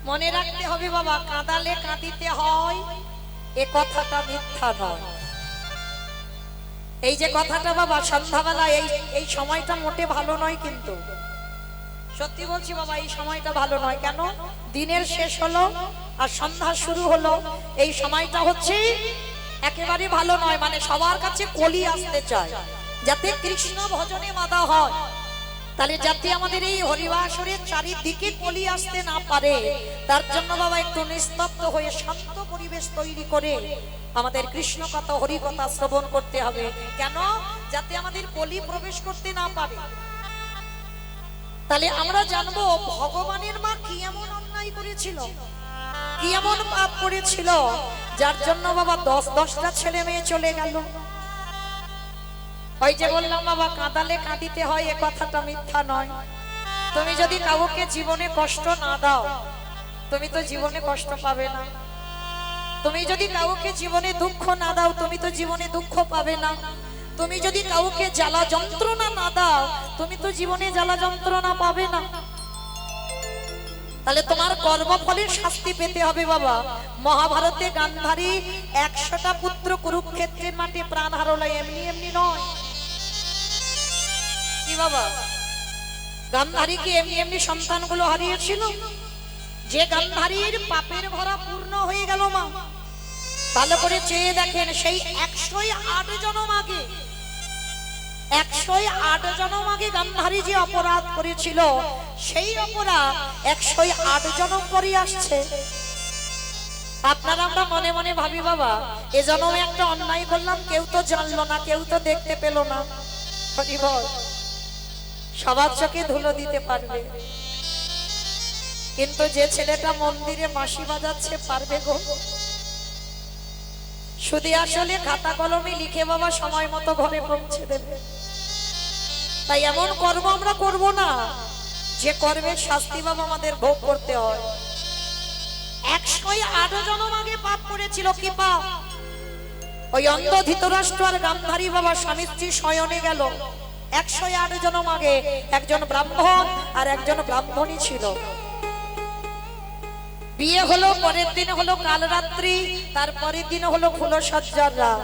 মনে রাখতে হবে বাবা, কাঁদালে কাঁদিতে হয় এ কথাটা মিথ্যা নয়। এই যে কথাটা বাবা সন্ধ্যাবেলা এই সময়টা মোটে ভালো নয়, কিন্তু সত্যি বলছি বাবা, এই সময়টা ভালো নয়। কেন? দিনের শেষ হলো আর সন্ধ্যা শুরু হলো, এই সময়টা হচ্ছে একেবারে ভালো নয়। মানে সবার কাছে কলি আসতে চায় যাতে কৃষ্ণ ভজনে বাধা হয়, তাহলে যাতে আমাদের এই হরিবাসরের চারিদিকে কলি আসতে না পারে, তার জন্য বাবা একটু নিস্তব্ধ হয়ে শান্ত পরিবেশ তৈরি করে আমাদের কৃষ্ণ কথা হরি কথা শ্রবণ করতে হবে। কেন? যাতে আমাদের কলি প্রবেশ করতে না পারে। তাহলে আমরা জানবো ভগবানের মা কি এমন অন্যায় করেছিল, কি এমন পাপ করেছিল, যার জন্য বাবা 10টা ছেলে মেয়ে চলে গেল। ওই যে বললাম বাবা, কাঁদালে কাঁদিতে হয় এ কথাটা মিথ্যা নয়। তুমি যদি কাউকে জীবনে কষ্ট না দাও, তুমি তো জীবনে কষ্ট পাবে না। তুমি যদি কাউকে জীবনে দুঃখ না দাও, তুমি তো জীবনে দুঃখ পাবে না। তুমি যদি কাউকে জ্বালা যন্ত্রণা না দাও, তুমি তো জীবনে জ্বালা যন্ত্রণা পাবে না। তাহলে তোমার কর্মফলের শাস্তি পেতে হবে বাবা। মহাভারতে গান্ধারী 100টা পুত্র কুরুক্ষেত্রের মাঠে প্রাণ হারালো, এমনি এমনি নয়। কি বাবা, গান্ধারী কি এমনি এমনি সন্তানগুলো হারিয়েছিল? যে গান্ধারীর পাপের ভরা পূর্ণ হয়ে গেল মা, ভালো করে চেয়ে দেখেন, সেই 108 জনম আগে 108 জনম আগে গান্ধারী যে অপরাধ করেছিল, সেই অপরাধ 108 জনম পরে আসছে। আপনারা আমরা মনে মনে ভাবি বাবা, এ জন্মে একটা অন্যায় করলাম, কেউ তো জানলো না, কেউ তো দেখতে পেল না। সবার চোখে ধুলো দিতে পারবে, কিন্তু যে ছেলেটা মন্দিরে বাঁশি বাজাচ্ছে পারবে গো? শুধু আসলে খাতা কলমে লিখে বাবা সময় মতো ঘরে পৌঁছে দেবে। তাই এমন কর্ম আমরা করব না যে কর্মের শাস্তি বাবা আমাদের ভোগ করতে হয়। 108 জনম আগে পাপ করেছিল। কি পাপ? ওই অন্ধ ধৃতরাষ্ট্র আর গান্ধারী বাবা স্বামী স্ত্রী শয়নে গেল। 108 জনম আগে একজন ব্রাহ্মণ আর একজন ব্রাহ্মণী ছিল। বিয়ে হলো, পরের দিন হলো কাল রাত্রি, তারপরের দিন হলো ফুলসজ্জার রাত।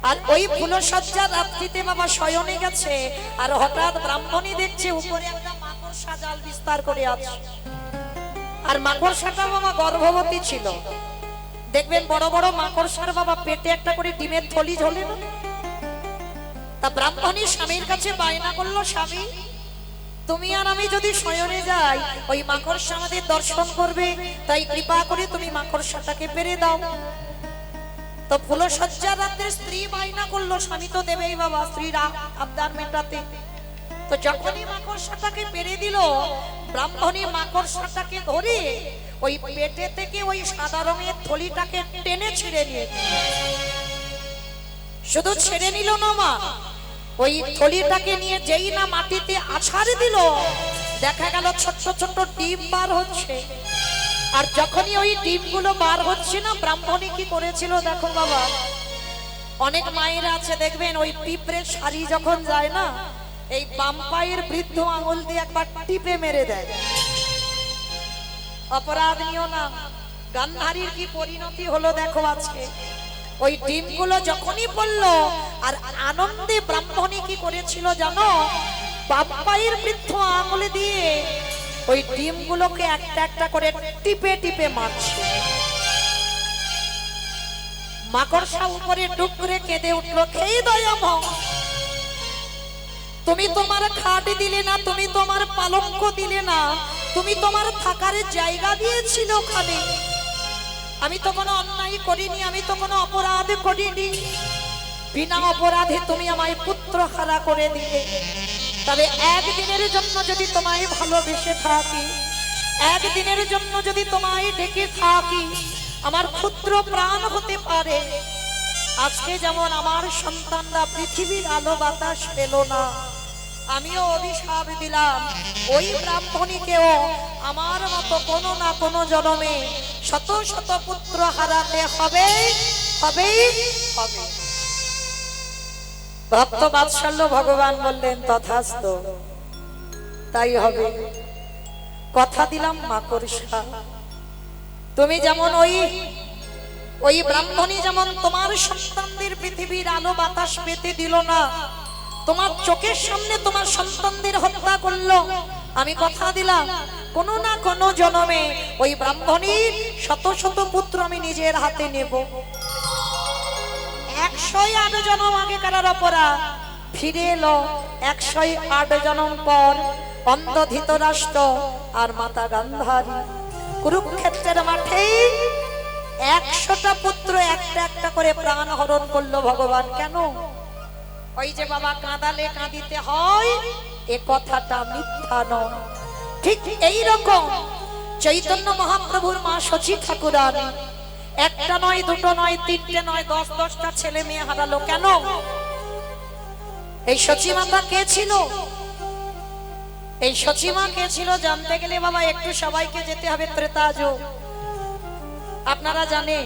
আর ওই ফুলসজ্জার রাত্রিতে বাবা শয়নে গেছে, আর হঠাৎ ব্রাহ্মণী দেখছে উপরে একটা মাকড়সা জাল বিস্তার করে আছে। আর মাকড়সাটা বাবা গর্ভবতী ছিল। দেখবেন বড় বড় মাকড়সার বাবা পেটে একটা করে ডিমের থলি ঝোলে না? তা ব্রাহ্মণী স্বামীর কাছে বায়না করলো, স্বামী তুমি আর আমি যদি শয়নে যাই, ওই মাকড়সা আমাদের দর্শন করবে, তাই কৃপা করে তুমি মাকড়সাটাকে পেরে দাও। তো ফুলসজ্জার রাতে স্ত্রী বায়না করলো, স্বামী তো দেবেই বাবা, স্ত্রীর আবদার মেটাতে। তো যখনই মাকড়সাটাকে পেরে দিল, ব্রাহ্মণী মাকড়সাটাকে ধরে ওই পেটে থেকে ওই সাদা রঙের থলিটাকে টেনে ছিঁড়ে নিয়ে, শুধু ছেড়ে নিল না মা, ওই থলিটাকে নিয়ে যেই না মাটিতে আছাড় দিল, দেখা গেল ছোট্ট ছোট্ট ডিম বার হচ্ছে। আর যখনই ওই ডিমগুলো বার হচ্ছে না, ব্রাহ্মণী কি করেছিল দেখো বাবা। অনেক মায়েরা আছে দেখবেন, ওই পিঁপড়ের শাড়ি যখন যায় না, এই বাম পায়ের বৃদ্ধ আঙুল দিয়ে একবার টিপে মেরে দেয়। অপরাধ নিও না। গান্ধারীর কি পরিণতি হলো দেখো আজকে। ওই ডিমগুলো যখনই পড়লো, আর আনন্দে ব্রাহ্মণী কি করেছিল জানো, বাম পায়ের বৃদ্ধ আঙুল দিয়ে ওই ডিমগুলোকে একটা একটা করে টিপে টিপে মারছে। মাকড়সা উপরে ডুব করে কেঁদে উঠলো, খেয়ে দয়াময়, তুমি তোমার খাট দিলে না, তুমি তোমার পালঙ্ক দিলে না, তুমি তোমার থাকার জায়গা দিয়েছিল ওখানে। আমি তো কোনো অন্যায় করিনি, আমি তো কোনো অপরাধ করিনি, বিনা অপরাধে তুমি আমায় পুত্র হারা করে দিলে। তবে একদিনের জন্য যদি তোমায় ভালোবেসে থাকি, একদিনের জন্য যদি তোমায় ডেকে থাকি, আমার ক্ষুদ্র প্রাণ হতে পারে। আজকে যেমন আমার সন্তানরা পৃথিবীর আলো বাতাস পেল না, আমিও অভিশাপ দিলাম ওই ব্রাহ্মণীকেও আমার মতো কোনো না কোনো জন্মে শত শত পুত্র হারাতে হবে, হবে, হবে। ভক্ত বাৎসল্য ভগবান বললেন তথাস্তু, তাই হবে। কথা দিলাম মাকড়সা, তুমি যেমন ওই ব্রাহ্মণী যেমন তোমার সন্তানদের পৃথিবীর আলো বাতাস পেতে দিল না, তোমার চোখের সামনে তোমার সন্তানদের হত্যা করলো, আমি কথা দিলাম কোনো না কোনো জন্মে ওই ব্রাহ্মণীর শত শত পুত্র আমি নিজের হাতে নেব। 108 জন্ম আগে কারার অপরাধ ফিরে এলো 108 জন্ম পর অন্ধ ধৃতরাষ্ট্র আর মাতা গান্ধারী কুরুক্ষেত্রের মাঠে 100টা পুত্র একটা একটা করে প্রাণ হরণ করলো ভগবান। কেন? ওই যে বাবা কাঁদালে কাঁদিতে হয় এ কথাটা মিথ্যা নয়। ঠিক এই রকম চৈতন্য মহাপ্রভুর মা শচী ঠাকুরানী একটা নয়, দুটো নয়, তিনটে নয়, 10-10টা ছেলে মেয়ে হারালো। কেন? এই শচী মাতা কে ছিল? এই শচী মা কে ছিল জানতে গেলে বাবা একটু সবাইকে যেতে হবে ত্রেতা যুগ। আপনারা জানেন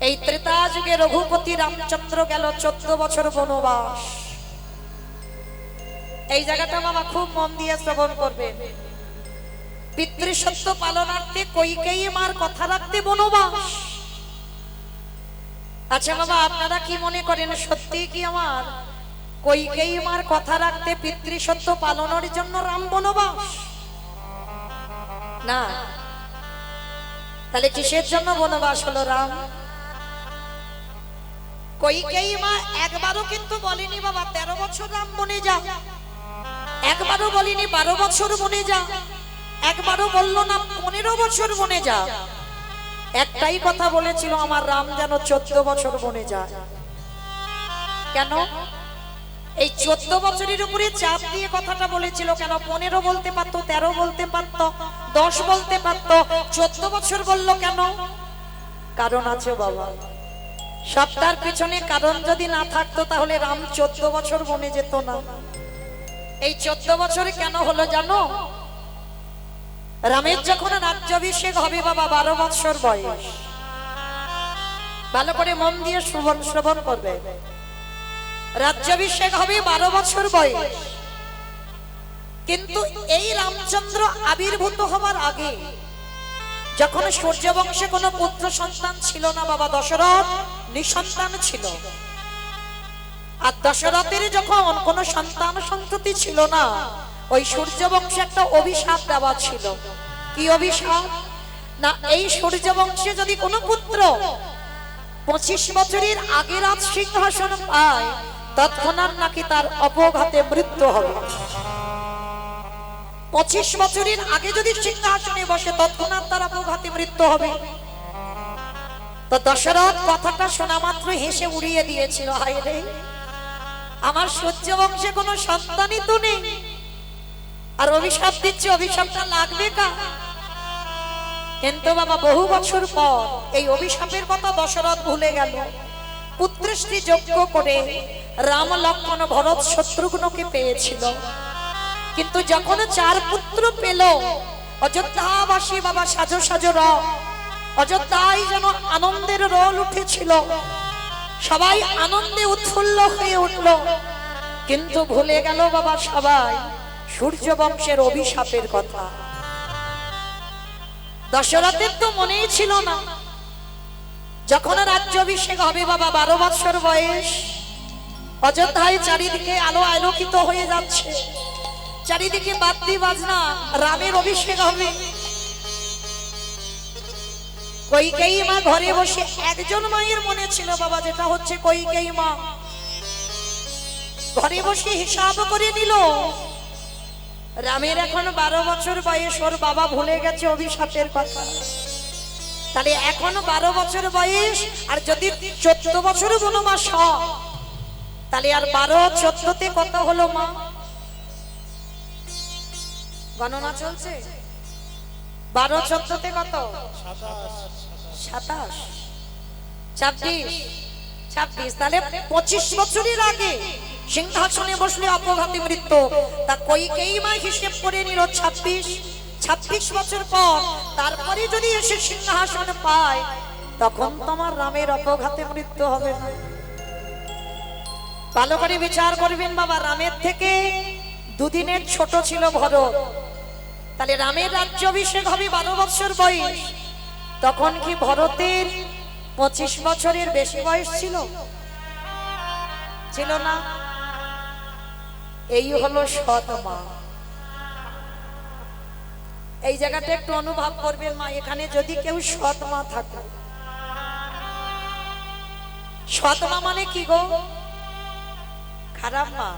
এই ত্রেতা যুগে রঘুপতি রামচন্দ্র গেল 14 বছর বনবাস। এই জায়গাটা বাবা খুব মন দিয়ে শ্রবণ করবেন। পিতৃসত্য পালনার্থে কইকেয়ী মার কথা রাখতে বনবাস। আচ্ছা বাবা আপনারা কি মনে করেন সত্যি কি আমার কইকেয়ী মার কথা রাখতে পিতৃসত্য পালনের জন্য রাম বনবাস? না, তাহলে কিসের জন্য বনবাস হলো রাম? কইকেয়ী মা একবারও কিন্তু বলেনি বাবা 13 বছর রাম বনে যা, একবারও বলেনি 12 বছর বনে যা, একবারও বললো না 15 বছর বনে যা। একটাই কথা বলেছিল আমার রাম যেন 14 বছর বনে যায়। কেন? এই 14 বছরের উপরে চাপ দিয়ে কথাটা বলেছিল। কেন? 15 বলতে পারতো, 13 বলতে পারতো, 10 বলতে পারতো, 14 বছর বললো কেন? কারণ আছে বাবা, সবটার পিছনে কারণ যদি না থাকতো তাহলে রাম 14 বছর বনে যেত না। এই 14 বছরে কেন হলো জানো? রামের যখন রাজ্যাভিষেক হবে বাবা 12 বছর বয়স, ভালো করে মন দিয়ে শ্রবণ করবে। রাজ্যাভিষেক হবে 12 বছর বয়স, কিন্তু এই রামচন্দ্র আবির্ভূত হবার আগে যখন সূর্যবংশে কোনো পুত্র সন্তান ছিল না বাবা, দশরথ নিঃসন্তান ছিল। আর দশরথের যখন কোনো সন্তান সন্ততি ছিল না, ওই সূর্যবংশে একটা অভিশাপ দেওয়া ছিল। কি অভিশাপ? না, এই সূর্যবংশে যদি কোনো পুত্র 25 বছরের আগে রাজ সিংহাসন পায় তৎক্ষণাৎ নাকি তার অপঘাতে মৃত্যু হবে। 25 বছরের আগে যদি সিংহাসনে বসে তৎক্ষণাৎ তার অপঘাতে মৃত্যু হবে। তো দশরথ কথাটা শোনা মাত্র হেসে উড়িয়ে দিয়েছিল, হায় রে আমার সূর্যবংশে কোনো সন্তানই তো নেই, আর অভিশাপ দিচ্ছে, অভিশাপটা লাগবে কা? কিন্তু বাবা বহু বছর পর এই অভিশাপের কথা দশরথ ভুলে গেল। পুত্রশ্রী যজ্ঞ করে রাম, লক্ষ্মণ, ভরত, শত্রুঘ্নকে পেয়েছিল। কিন্তু যখন 4 পুত্র পেল, অযোধ্যাবাসী বাবা সাজো সাজো রব, অযোধ্যায় যেন আনন্দের রোল উঠেছিল, সবাই আনন্দে উৎফুল্ল হয়ে উঠল। কিন্তু ভুলে গেল বাবা সবাই সূর্য বংশের অভিশাপের কথা। দশরথের তো মনেই ছিল না। যখন রাজ্যাভিষেক হবে বাবা 12 বছর বয়স, অযোধ্যায় চারিদিকে আলো আলোকিত হয়ে যাচ্ছে, চারিদিকে বাদ্যি বাজনা, রামের অভিষেক হবে। কইকেয়ী মা ঘরে বসে, একজন মায়ের মনে ছিল বাবা, যেটা হচ্ছে কইকেয়ী মা ঘরে বসে হিসাব করে নিল রামের এখন 12 বছর বয়স, ওর বাবা ভুলে গেছে অভিশাপের কথা। তাহলে এখন 12 বছর বয়স, আর যদি 14 বছর বনবাস হয় তাহলে আর 12 14তে কত হলো মা? গণনা চলছে। 12 14তে কত? 27 26 26। তাহলে 25 বছরের আগে সিংহাসনে বসলে অপঘাতে মৃত্যু। তা কইকেয়ী মা হিসেব করে নিল 26 বছর পর তারপরে যদি এসে সিংহাসন পায় তখন তোমার রামের অপঘাতে মৃত্যু হবে না। ভালো করে বিচার করবেন বাবা। রামের থেকে 2 দিনের ছোট ছিল ভরত, তাহলে রামের রাজ্যাভিষেক হবে 12 বছর বয়স। তখন কি ভরতের 25 বছরের বেশি বয়স ছিল? ছিল না। এই হলো সৎ মা। এই জায়গাটা একটু অনুভব করবেন মা, এখানে যদি কেউ সৎ মা থাকে। সৎ মা মানে কি গো? খারাপ মা।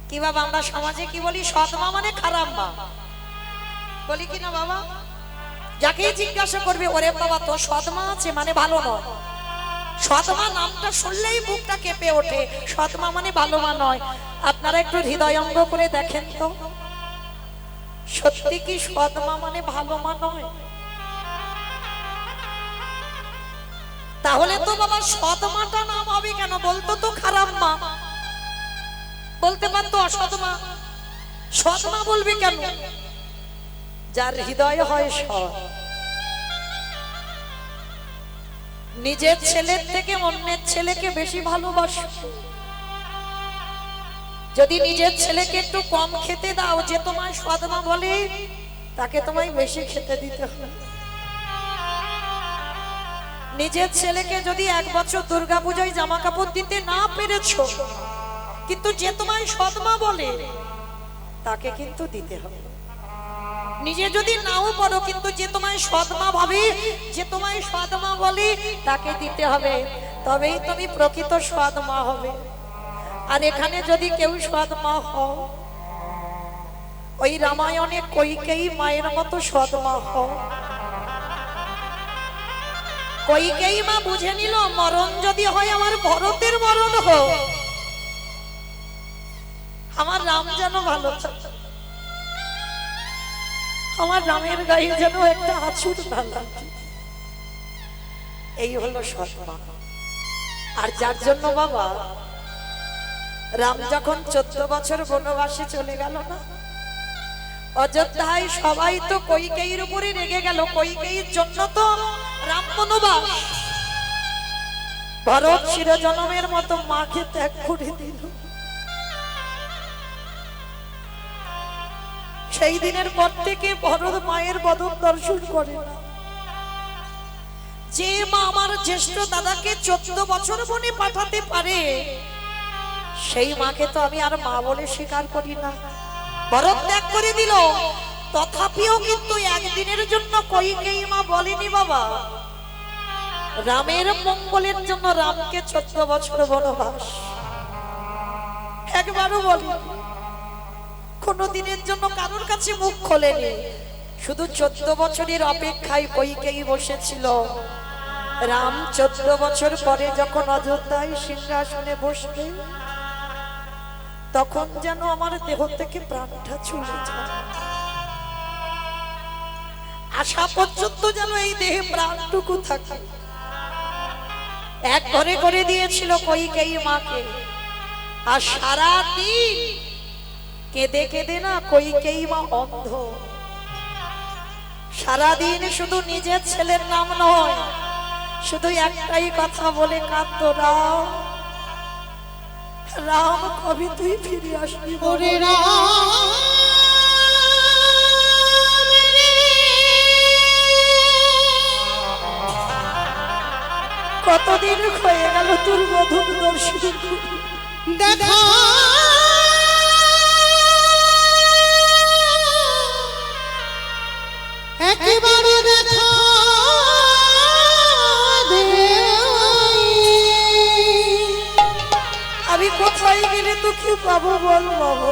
কি বাবা আমরা সমাজে কি বলি? সৎ মা মানে খারাপ মা বলি কি না বাবা? যাকে জিজ্ঞাসা করবে, ওরে বাবা তো সৎ মা আছে মানে ভালো নয়। সৎ মা নামটা শুনলেই বুকটা কেঁপে ওঠে। সৎ মা মানে ভালো মা নয়। আপনারা একটু হৃদয়ঙ্গ করে দেখেন তো, সত্যি কি সৎ মা মানে ভালো মা নয়? তাহলে তো বাবা সৎ মাটা নাম হবে কেন? বলতো তো খারাপ মা, বলতে পারতো অসৎ মা। সৎ মা বলবে কেন? যার হৃদয় হয় সৎ, নিজের ছেলের থেকে অন্যের ছেলেকে বেশি ভালোবাসে। যদি নিজের ছেলেকে একটু কম খেতে দাও, যে তোমায় সৎ মা বলে, তাকে তোমায় বেশি খেতে দিতে হবে। নিজের ছেলেকে যদি 1 বছর দুর্গাপূজায় জামা কাপড় দিতে না পেরেছো, কিন্তু যে তোমায় সৎ মা বলে, তাকে কিন্তু দিতে হবে। নিজে যদি নাও পারো, কিন্তু যে তোমায় সৎ মা ভাবে, যে তোমায় সৎ মা বলে, তাকে দিতে হবে। তবেই তুমি প্রকৃত সৎ মা হবে। আর এখানে যদি কেউ সৎ মা হও, ওই রামায়ণে কইকেয়ী মায়ের মতো সৎ মা হও। কইকেয়ী মা বুঝে নিল, মরণ যদি হয় আমার ভরতের মরণ হোক, আমার রাম যেন ভালো থাকে, আমার রামের গায়ে যেন একটা আঁচড় না লাগে। এই হলো সৎ মা। আর যার জন্য বাবা রাম যখন 14 বছর বনবাসে চলে গেল না, অযোধ্যায় সবাই তো কইকেয়ীর উপরে রেগে গেল। কইকেয়ীর জন্য তো রাম বনবাস। ভরত চিরজনমের মতো মাকে ত্যাগ করে দিল। সেই দিনের পর থেকে ভরত মায়ের বদন দর্শন করে না। যে মা আমার জ্যেষ্ঠ দাদাকে 14 বছর বনে পাঠাতে পারে, সেই মাকে তো আমি আর মা বলে স্বীকার করি না। ভরত ত্যাগ করে দিল। তথাপিও কিন্তু একদিনের জন্য কইকেয়ী মা বলেনি বাবা, রামের মঙ্গলের জন্য রামকে 14 বছর বনবাস। একবারও বলেনি। কোনদিনের জন্য কারোর কাছে মুখ খোলেনি। শুধু 14 বছরের অপেক্ষায় কইকেয়ী বসেছিল। রাম 14 বছর পরে যখন অযোধ্যায় সিংহাসনে বসবে, তখন যেন আমার দেহ থেকে প্রাণটা চলে যায়। আশা পর্যন্ত যেন এই দেহে প্রাণটুকু থাকে। এক ঘরে করে দিয়েছিল কইকেয়ী মাকে। আর সারাদিন কেঁদে কেঁদে না কইকেয়ী মা অন্ধ। সারাদিন শুধু নিজের ছেলের নাম নয়, শুধু একটাই কথা বলে কাঁদতো, রাম রাম কবে তুই ফিরে আসবি? ওরে রাম, কতদিন হয়ে গেল তোর মধুর দর্শন দেখা, একেবারে দেখা দে। আমি কোথায় গেলে তোকে পাবো বল বাবা?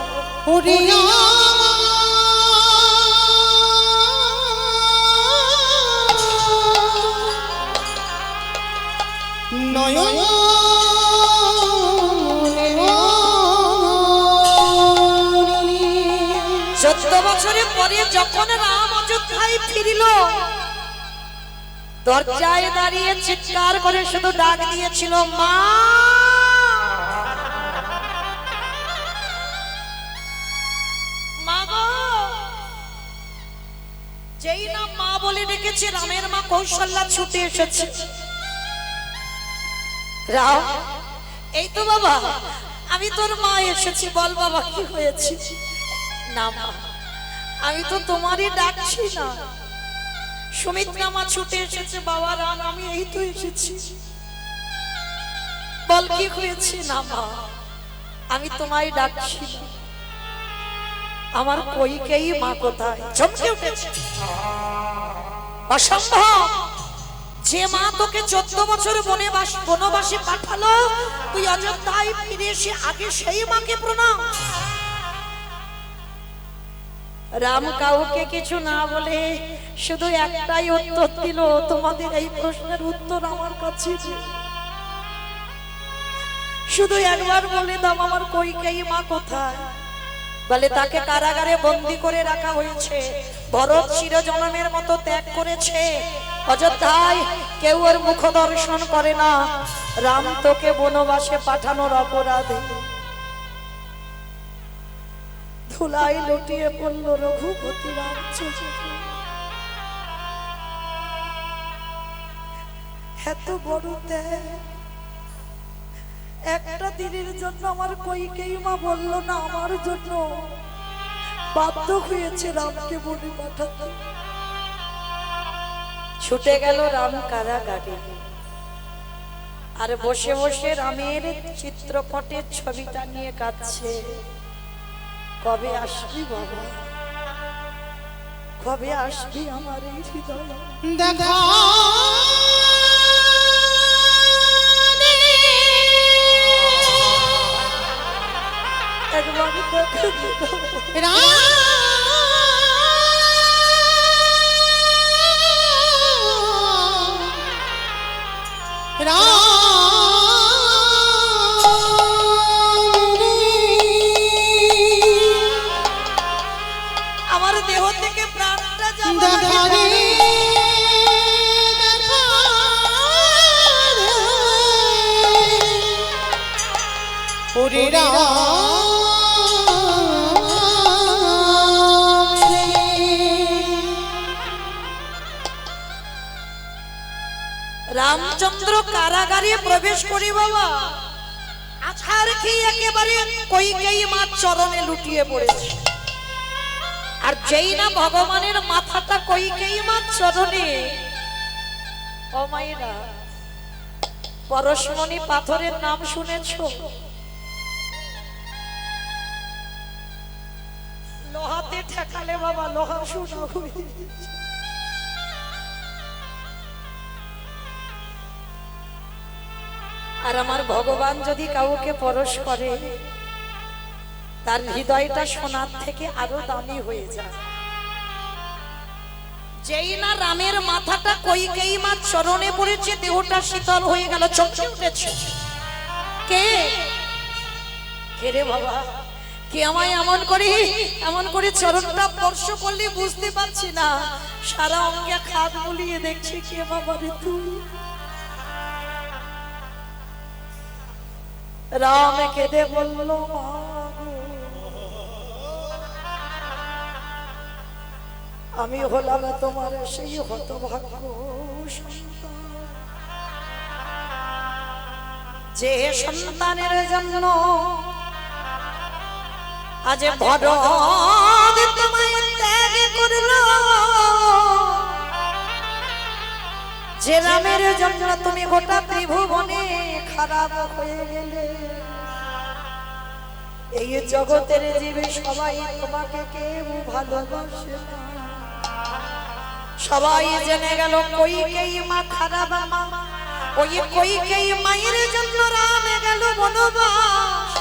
নয়ন 14 বছরের পরে যখন রাম অযোধ্যায় ফিরিল, দরজায় দাঁড়িয়ে চিৎকার করে শুধু ডাক দিয়েছিল, মা মা গো। যেই না মা বলে ডেকেছে, রামের মা কৌশল্যা ছুটে এসেছে। রাম, এই তো বাবা, আমি তোর মা এসেছি, বল বাবা কি হয়েছে? না মা, আমি তো তোমারই ডাকছি না। সুমিত্রা মা ছুটে এসেছে, বাবা রাম আমি এই তো এসেছি। বল কি হয়েছে? না মা, আমি তোমায় ডাকছি না। আমার কইকেই মা কোথায়? চমকে উঠেছে। অসম্ভব! যে মা তোকে 14 বছর বনবাসে পাঠালো, তুই অযোধ্যায় ফিরে এসে আগে সেই মাকে প্রণাম। রাম কাউকে কিছু না বলে শুধু একটাই উত্তর দিল, তোমাদের এই প্রশ্নের উত্তর আমার কাছে। শুধু একবার বলে দাও আমার কইকেয়ী মা কোথায়? বলে তাকে কারাগারে বন্দী করে রাখা হয়েছে। ভরত চিরজনমের মতো ত্যাগ করেছে। অযোধ্যায় কেউ ওর মুখ দর্শন করে না। রাম তোকে বনবাসে পাঠানোর অপরাধে ধুলাই লুটিয়ে পড়ল রঘুপতি রামচন্দ্র। এত বড় ত্যাগ একটা দিনের জন্য আমার কইকেয়ী মা বলল না, আমার জন্য বাধ্য হয়েছে রামকে বনে পাঠাতে। ছুটে গেল রাম কারাগারে, আর বসে বসে রামের চিত্রপটের ছবিটা নিয়ে কাঁদছে। কবে আসবি বাবা, কবে আসবি আমার এই হৃদয় দেখা? একবার দেখা আমার দেহ থেকে প্রাণটা যাবে। রামচন্দ্র কারাগারে প্রবেশ করি বাবা, আছাড় খেয়ে একেবারে কইকেয়ী মার চরণে লুটিয়ে পড়েছে। আর যেই না ভগবানের মাথাটা কইকেয়ী মার চরণে, ও মায়েরা পরশমণি পাথরের নাম শুনেছো? লোহাতে ঠেকালে বাবা লোহা শোনা হয়ে। আর আমার ভগবান যদি কাউকে পরশ করে, তার হৃদয়টা সোনার থেকে আরো দামি হয়ে যায়। যেই না রামের মাথাটা কইকেয়ী মার চরণে পড়েছে, দেহটা শীতল হয়ে গেল, চমকে উঠেছে। কে কে রে বাবা, কে আমায় এমন করে চরণটা স্পর্শ করলে বুঝতে পারছি না। সারা অঙ্গে খাদ মুলিয়ে দেখছি, কে বাবা রে তুই? রাম কেঁদে বলল, আমি হলাম তোমার সেই হতভাগ্য সন্তান, যে সন্তানের জন্য আজ ভরত তোমায় ত্যাগ করল, যে রামের জন্য তুমি গোটা ত্রিভুবনে খারাপ হয়ে গেলে। এই জগতের জীবে সবাই তোমাকে কেউ ভালোবাসে না। সবাই জেনে গেল কইকেয়ী মা খারাপ মা। ওই কইকেয়ী মায়ের জন্য রামে গেল বনবাস।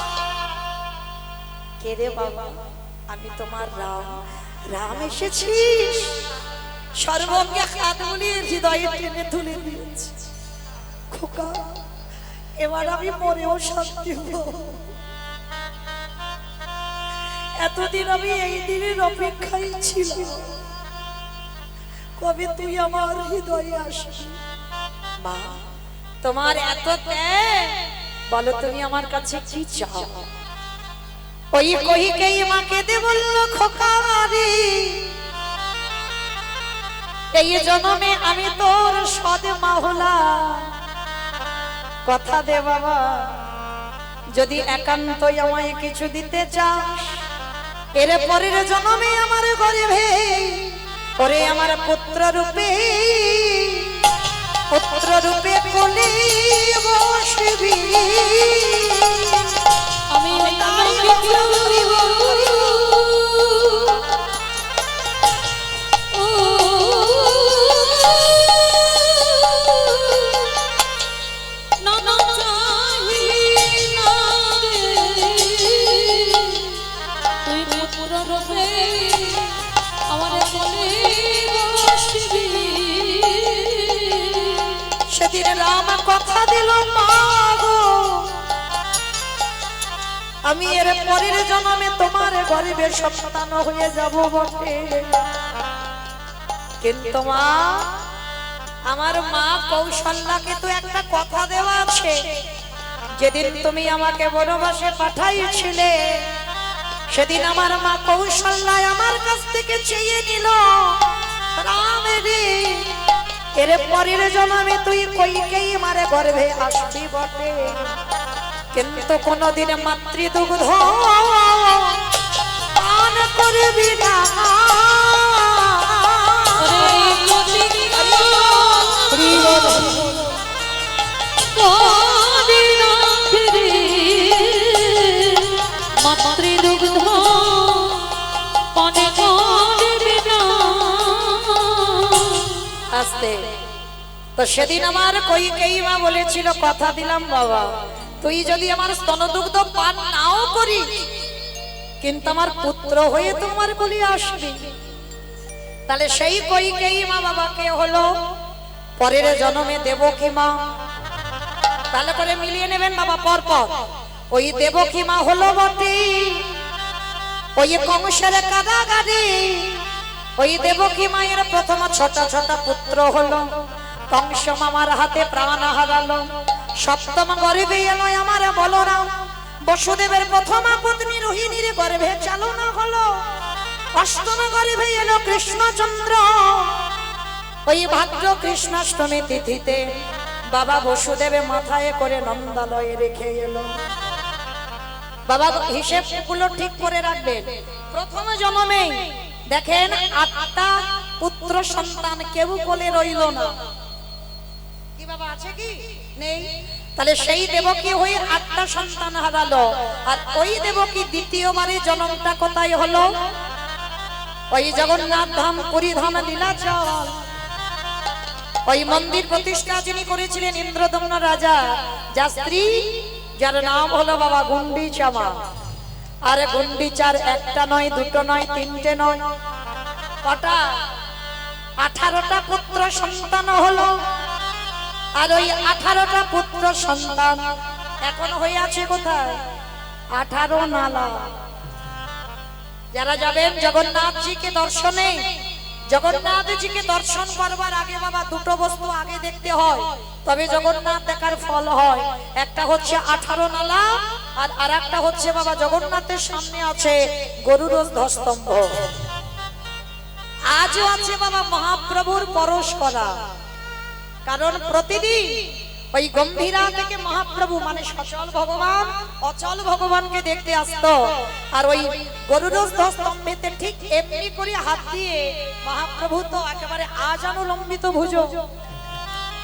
কে রে বাবা? আমি তোমার রাম। রাম এসেছিস, সর্বঙ্গে হাত বুলিয়ে হৃদয়ে টেনে তুলে দিয়েছি। খোকা, এবার আমি মরেও শান্তি হব। এতদিন আমি এই দিনের অপেক্ষায় ছিলাম, কবে তুই আমার হৃদয়ে আসবি। মা, তোমার এত ত্যাগ, বলো তুমি আমার কাছে কি চাও? ওই কইকেয়ী মা কেঁদে বলল, খোকা রে, এই জন্মে আমি তোর সৎ মা হলাম। কথা দে বাবা, যদি একান্তই আমায় কিছু দিতে চাস, এর পরের জন্মে আমার গর্ভে ওরে আমার পুত্র রূপে কোলে বসবি আমি সেদিন রাম কথা দিল মা গো, আমি এর পরের জন্মে তোমার গর্ভে সন্তান হয়ে যাব বটে, কিন্তু মা আমার মা কৌশল্যাকে তো একটা কথা দেওয়া আছে, যেদিন তুমি আমাকে বনবাসে পাঠাইছিলে সেদিন আমার মা কৌশল্যা আমার কাছ থেকে চেয়ে নিল, রাম রে এর পরের জন্মে তুই কইকেই মারে গর্ভে আসবি বটে, কিন্তু কোনদিন মাতৃদুগ্ধ পান করবি না। মাতৃদুগ্ধ পানে করবি না। আস্তে তো সেদিন আমার কইকেই মা বলেছিল কথা দিলাম বাবা তুই যদি আমার স্তনদুগ্ধ পান নাও করি কিন্তু আমার পুত্র হয়ে তোমার কোলে আসবি, তাহলে সেই কইকেই মা বাবাকে হলো পরের জন্মে দেবকী মা, তাহলে করে মিলিয়ে নেবেন বাবা পর পর, ওই দেবকী মা হলো বটে ওই কংসের কারাগারে, ওই দেবকী মায়ের প্রথম ছোট ছোট পুত্র হলো, কংস মামার হাতে প্রাণ হারালো, সপ্তম গর্ভে এলো আমার বলরাম, বসুদেবের প্রথম পত্নী রোহিণীর গর্ভে চালনা হলো, অষ্টম গর্ভে এলো কৃষ্ণচন্দ্র, ওই ভাদ্র কৃষ্ণাষ্টমী তিথিতে বাবা বসুদেবে মাথায় করে নন্দালয়ে রেখে এলো। বাবা হিসেব গুলো ঠিক করে রাখবেন, প্রথম জন্মে দেখেন 8টা পুত্র সন্তান কেউ কোলে রইল না, কি বাবা আছে কি নেই, তাহলে সেই দেবকী হয়ে 8টা সন্তান হারালো, আর ওই দেবকী দ্বিতীয়বারে জন্মটা কোথায় হলো, ওই জগন্নাথ ধাম পুরী ধাম নীলাচল, ওই মন্দির প্রতিষ্ঠা যিনি করেছিলেন ইন্দ্রদম্ন রাজা, যার স্ত্রী যার নাম হলো বাবা গুন্ডিচা মা, আরে গুন্ডিচার একটা নয় দুটো নয় তিনটে নয় কটা 18টা পুত্র সন্তান হলো, আর ওই 18টা পুত্র সন্তান এখন হয়ে আছে কোথায় 18 নালা। যারা যাবেন জগন্নাথজিকে দর্শনে, জগন্নাথজিকে দর্শন করবার আগে বাবা দুটো বস্তু আগে দেখতে হয়, তবে জগন্নাথ দেখার ফল হয়, একটা হচ্ছে 18 নালা আর আরেকটা হচ্ছে বাবা জগন্নাথের সামনে আছে গরুর ধ্বস্তম্ভ, আজও আছে বাবা মহাপ্রভুর পরশ করা, কারণ প্রতিদিন ওই গম্ভীরা থেকে মহাপ্রভু মানে সচল ভগবান অচল ভগবানকে দেখতে আসতো, আর ওই গরুর স্তম্ভেতে ঠিক এমনি করে হাত দিয়ে মহাপ্রভু তো একেবারে আজানুলম্বিত ভুজ,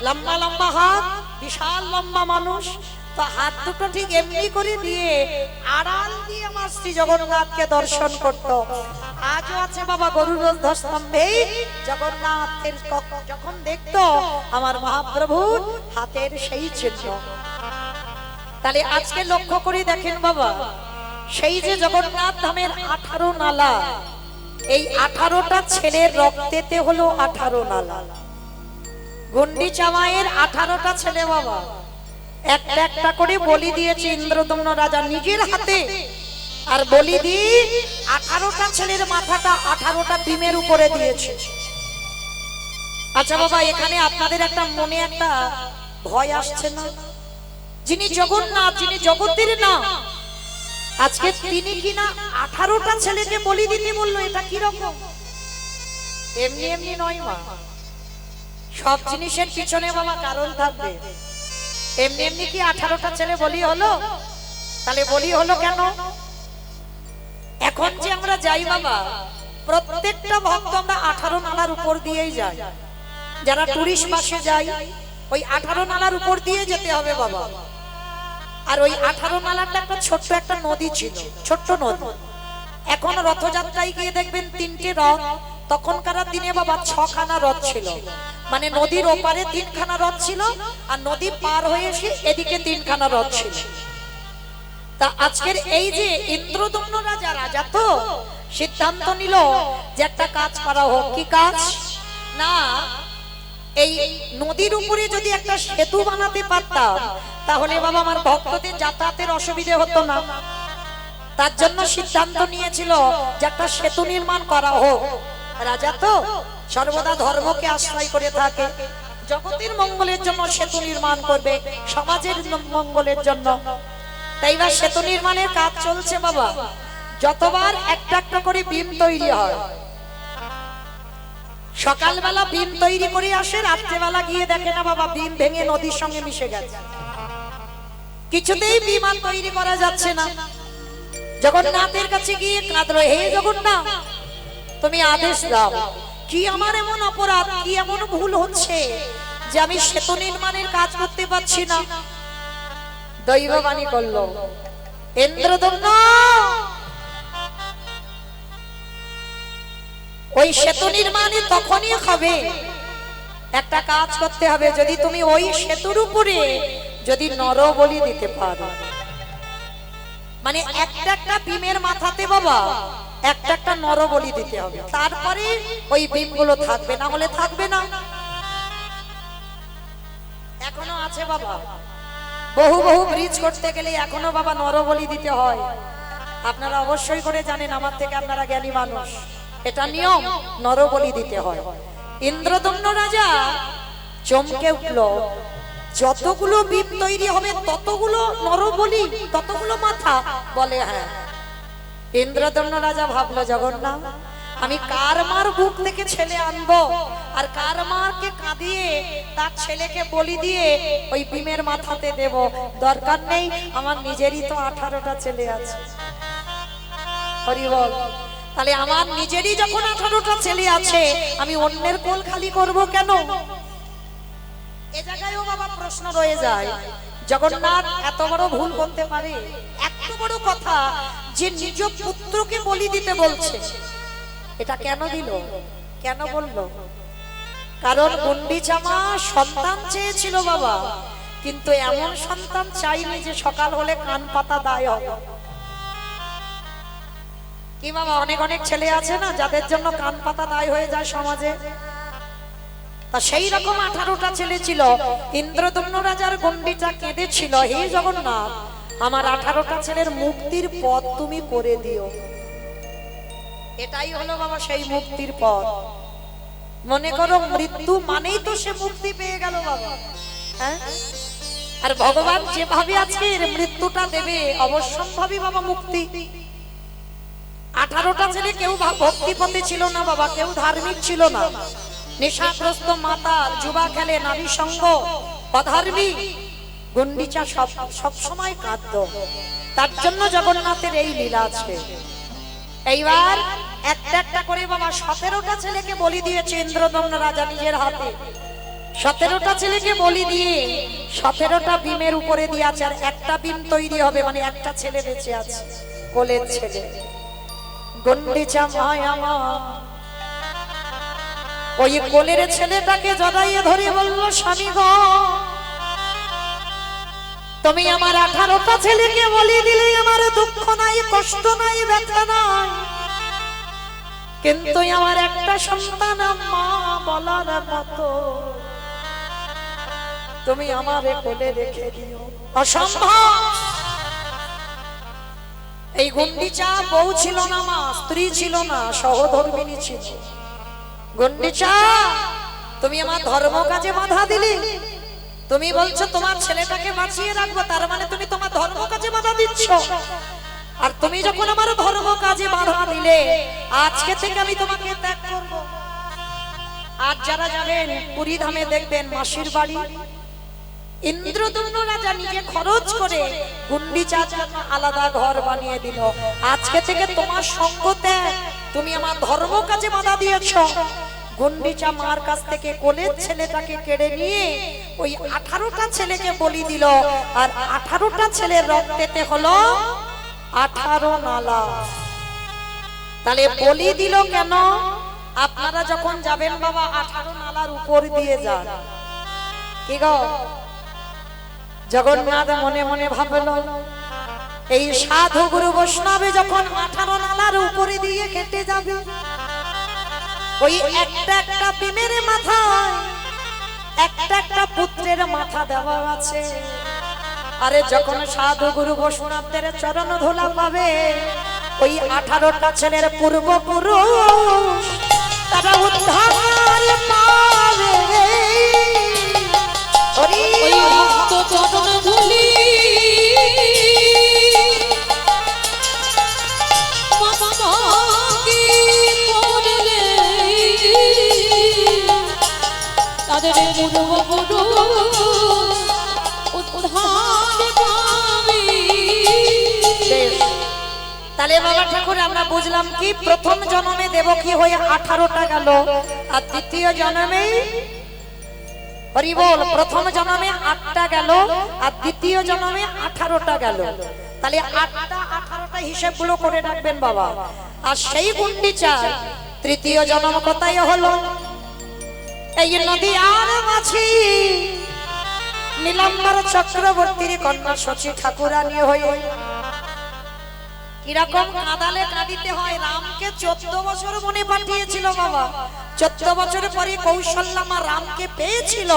লম্বা লম্বা হাত, বিশাল লম্বা মানুষ, তো হাত দুটো ঠিক এমনি করে দিয়ে আড়াল দিয়ে আমার শ্রী জগন্নাথকে দর্শন করত। আজও আছে বাবা গরুর স্তম্ভে জগন্নাথের যখন দেখতো আমার মহাপ্রভুর হাতের সেই চিহ্ন। তাহলে আজকে লক্ষ্য করে দেখেন বাবা, সেই যে জগন্নাথ ধামের 18 নালা, এই 18টা ছেলের রক্তেতে হলো 18 নালা, গুন্ডিচা মায়ের 18টা ছেলে বাবা একটা একটা করে বলি দিয়েছে ইন্দ্রদম্ন রাজা নিজের হাতে, আর বলি দিয়ে 18টা ছেলের মাথাটা 18টা ডিমের উপরে দিয়েছে। আচ্ছা বাবা এখানে আপনাদের একটা মনে একটা ভয় আসছে না, যিনি জগন্নাথ যিনি জগতের নাম, আজকে তিনি কিনা 18টা ছেলেকে বলি দিতে বললো, এটা কি রকম? এমনি এমনি নয় মা, সব জিনিসের পিছনে বাবা কারণ থাকবে, এমনি এমনি কি 18টা ছেলে বলি হলো? তাহলে বলি হলো কেন? এখন যে আমরা যাই বাবা, প্রত্যেকটা ভক্ত আমরা 18 নালার উপর দিয়েই যাই। যারা টুরিস্ট বাসে যাই, ওই 18 নালার উপর দিয়ে যেতে হবে বাবা। আর ওই 18 নালাটা একটা ছোট্ট একটা নদী ছিল, ছোট্ট নদী। এখন রথযাত্রায় গিয়ে দেখবেন 3টে রথ, তখনকার দিনে বাবা 6খানা রথ ছিল। মানে নদীর ওপারে 3খানা রথ ছিল, আর নদী পার হয়ে এসে এদিকে 3খানা রথ ছিল। তা আজকের এই যে ইন্দ্রদম্ন রাজা, রাজা তো সিদ্ধান্ত নিল যে একটা কাজ করা হোক। কি কাজ? না, এই নদীর উপরে যদি একটা সেতু বানাতে পারতাম, তাহলে বাবা আমার ভক্তদের যাতায়াতের অসুবিধে হতো না। তার জন্য সিদ্ধান্ত নিয়েছিল যে একটা সেতু নির্মাণ করা হোক। রাজা তো সর্বদা ধর্মকে আশ্রয় করে থাকে, জগতের মঙ্গলের জন্য সেতু নির্মাণ করবে, সমাজের মঙ্গলের জন্য। তাই বা সেতু নির্মাণের কাজ চলছে বাবা। যতবার একটা একটা করে বিম তৈরি হয়, সকালবেলা বিম তৈরি করে আসে, রাত্রেবেলা গিয়ে দেখে না বাবা বিম ভেঙে নদীর সঙ্গে মিশে গেছে। কিছুতেই বিমান তৈরি করা যাচ্ছে না। জগন্নাথের কাছে গিয়ে কাঁদলো, হে জগন্নাথ, তুমি আদেশ দাও, কি আমার এমন অপরাধ, কি এমন ভুল হচ্ছে যে আমি সেতু নির্মাণের কাজ করতে পারছি না। দৈববাণী করলো, ইন্দ্রদম্ন, ওই সেতু নির্মাণে তখনই হবে, একটা কাজ করতে হবে, যদি তুমি ওই সেতুর উপরে যদি নরবলি দিতে পারো। মানে একটা একটা বিমের মাথাতে বাবা একটা একটা নরবলি দিতে হবে, তারপরে ওই বিমগুলো থাকবে, না হলে থাকবে না। এখনো আছে বাবা, বহু বহু ব্রিজ করতে গেলে এখনো বাবা নরবলি দিতে হয়। আপনারা অবশ্যই করে জানেন, আমার থেকে আপনারা জ্ঞানী মানুষ, এটা নিয়ম, নরবলি দিতে হয়। ইন্দ্রদম্ন রাজা চমকে উঠল, যতগুলো বিম তৈরি হবে ততগুলো নরবলি, ততগুলো মাথা? বলে হ্যাঁ। ইন্দ্রদম্ন রাজা ভাবলো, জগন্নাথ, আমি কার মার বুক থেকে ছেলে আনবো, আর কার মারকে কাঁদিয়ে তার ছেলেকে বলি দিয়ে ওই বিমের মাথাতে দেব? দরকার নেই, আমার নিজেরই তো 18টা ছেলে আছে। হরি বল। তাহলে আমার নিজেরই যখন 18টা ছেলে আছে, আমি অন্যের কোল খালি করব কেন? এ জায়গায়ও বাবা প্রশ্ন রয়ে যায়, জগন্নাথ এত বড় ভুল করতে পারে? এত বড় কথা যে নিজ পুত্রকে বলি দিতে বলছে, এটা কেন দিল, কেন বলল? কারণ গুন্ডিচা মা সন্তান চেয়েছিল বাবা, কিন্তু এমন সন্তান চাইনি যে সকাল হলে কান পাতা দায় হবে। কি বাবা, অনেক অনেক ছেলে আছে না যাদের জন্য কান পাতা দায় হয়ে যায় সমাজে। তা সেই রকম 18টা ছেলে ছিল। ইন্দ্রদম্ন রাজার গন্ডিটা কেঁদেছিল, হে জগন্নাথ, আমার 18টা ছেলের মুক্তির পথ তুমি করে দিও। এটাই হলো বাবা সেই মুক্তির পথ। মনে করো মৃত্যু মানেই তো সে মুক্তি পেয়ে গেল বাবা, হ্যাঁ? আর ভগবান যেভাবে আজকে মৃত্যুটা দেবে, অবশ্যম্ভাবী বাবা মুক্তি। 18টা ছেলে কেউ ভক্তি পথে ছিল না বাবা, কেউ ধার্মিক ছিল না, নেশাগ্রস্ত, মাতাল, যুবা খেলে, নারী সঙ্গ, অধার্মিক। গুন্ডিচা সব সময় কাঁদতো। তার জন্য জগন্নাথের এই লীলা আছে। এইবার একটা একটা করে বাবা 17টা ছেলেকে বলি দিয়েছে ইন্দ্রদম্ন রাজা নিজের হাতে। 17টা ছেলেকে বলি দিয়ে 17টা বিমের উপরে দিয়ে আছে, আর একটা বিম তৈরি হবে, মানে একটা ছেলে বেঁচে আছে, কোলের ছেলে। গুন্ডিচা মায়া মা ওই কোলের ছেলেটাকে জড়াইয়ে ধরে বলল, স্বামী গো, তুমি আমার 18টা ছেলেকে বলি দিলে, আমার দুঃখ নাই, কষ্ট নাই, ব্যথা নাই, কিন্তু আমার একটা সন্তান মা বলার মতো তুমি আমারে কোলে রেখে দিও। অসম্ভব। এই গুন্ডিচা বউ ছিল না মা, স্ত্রী ছিল না, সহধর্মিনী ছিল। গুন্ডিচা, তুমি আমার ধর্ম কাজে বাধা দিলে। তুমি বলছো তোমার ছেলেটাকে বাঁচিয়ে রাখবো, তার মানে তুমি তোমার ধর্ম কাজে বাধা দিচ্ছ। আর তুমি যখন আমার ধর্ম কাজে বাধা দিলে, আজকে থেকে আমি তোমাকে ত্যাগ করব। আজ যারা যাবেন পুরী ধামে দেখবেন মাসির বাড়ি, ইন্দ্রদম্ন রাজা নিজে খরচ করে গুন্ডিচার জন্য আলাদা ঘর বানিয়ে দিল। আজকে থেকে তোমার সঙ্গ ত্যাগ, তুমি আমার ধর্ম কাজে বাধা দিয়েছো। গুন্ডিচা মার কাছ থেকে কোলের ছেলেটাকে কেড়ে নিয়ে ওই 18টা ছেলেকে বলি দিল, আর 18টা ছেলের রক্তেতে হলো 18 নালা। তাহলে বলি দিল কেন? আপনারা যখন যাবেন বাবা 18 নালার উপর দিয়ে যান। কি গো জগন্নাথ মনে মনে ভাবলো, এই সাধু গুরু বৈষ্ণবে যখন 18 নালার উপরে দিয়ে কেটে যাবে, ওই একটা একটা বিমের মাথায় একটা একটা পুত্রের মাথা দেওয়া আছে। আরে যখন সাধু গুরু বৈষ্ণবদের চরণ ধুলা পাবে, ওই 18টা ছেলের পূর্বপুরুষ তারা উদ্ধার পাবে। ওই ভক্ত চরণ ধুলি মস্তকে পড়লে তাদের পূর্বপুরুষ উদ্ধার পাবে। তাহলে বাবা ঠাকুর আমরা বুঝলাম কি, প্রথম জন্মে দেবকী হয়ে 18টা গেল, আর দ্বিতীয় জন্মে হরি বল, প্রথম জন্মে 8টা গেল, আর দ্বিতীয় জন্মে 18টা গেল। তাহলে 8টা 18টা হিসাবগুলো করে রাখবেন বাবা। আর সেই গুন্ডিচা তৃতীয় জন্ম কোথায় হলো? এই নদী আর মাছি নীলাম্বর চক্রবর্তীর কন্যা শচী ঠাকুরানী হয়ে কিরকম কাঁদালে কাঁদিতে হয়। রামকে 14 বছর মনে পাঠিয়েছিল বাবা। 14 বছর পরে কৌশল্যা মা রামকে পেয়েছিল,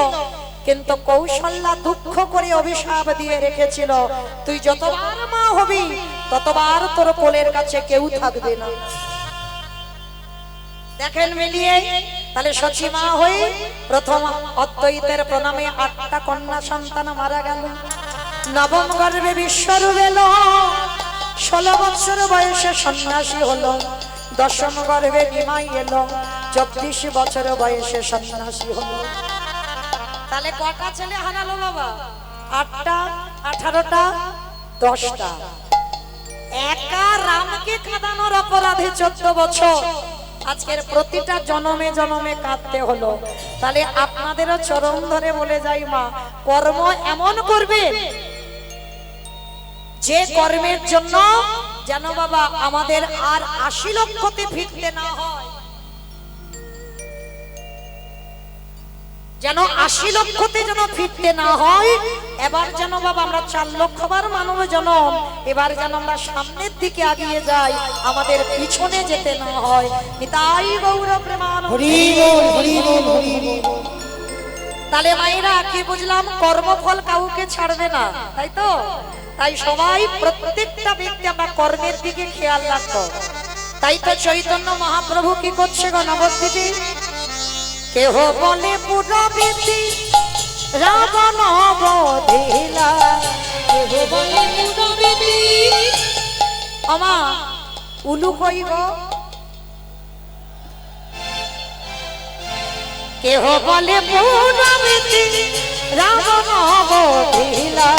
কিন্তু কৌশল্যা দুঃখ করে অভিশাপ দিয়ে রেখেছিল, তুই যতবার মা হবি ততবার তোর কোলের কাছে কেউ থাকবে না। দেখেন মিলিয়ে, তাহলে শচী মা হয়ে প্রথম অদ্বৈতের প্রণামে 8টা কন্যা সন্তান মারা গেল। নবম গর্ভে বিশ্বরূপ এলো, 16 বছর বয়সে সন্ন্যাসী হলো। দশম গর্ভে নিমাই এলো, 24 বছর বয়সে সন্ন্যাসী হলো। তাহলে কটা ছেলে হারালো বাবা? 8টা, 18টা, 10টা। একা রামকে কাঁদানোর অপরাধে 14 বছর আজকের প্রতিটা জনমে জনমে কাঁদতে হলো। তাহলে আপনাদেরও চরণ ধরে বলে যাই মা, কর্ম এমন করবেন যে কর্মের জন্য যেন বাবা আমাদের আর 80 লক্ষতে ফিরতে না হয়, যেন 80 লক্ষতে যেন ফিরতে না হয়। এবার যেন বাবা আমরা 4 লক্ষবার মানব জনম, এবার যেন আমরা সামনের দিকে এগিয়ে যাই, আমাদের পিছনে যেতে না হয়। নিতাই গৌর প্রেমানন্দ। হরি বল, হরি বল, হরি বল। তাহলে মায়েরা কি বুঝলাম? কর্মফল কাউকে ছাড়বে না, তাই তো? তাই সবাই প্রত্যেকটা ব্যক্তি আমরা কর্মের দিকে খেয়াল রাখবো। তাই তো চৈতন্য মহাপ্রভু কি করছে গো নবদ্বীপে? কেহ বলে পুরবীতি রাবণ বধিলা, কেহ বলে পুরবীতি। আমা উলু কই গো? কেহ বলে পুরবীতি রাবণ বধিলা,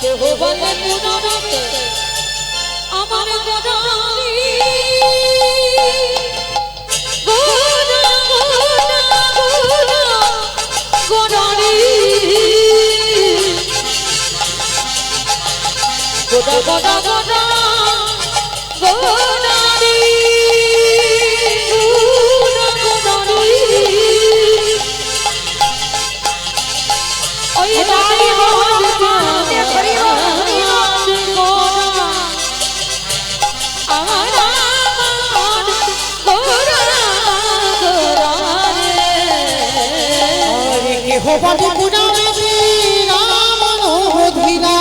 কেহ বলে পুরবীতি আমার গদারি। গদারি গোদা গোদা গোদা গদারি গদারি। ওই দাড়ি বলতে হরি হরি গোদা আমার আমার গোদা গোদা রে। কেহ বলে পুরবীতি রাবণ বধিলা,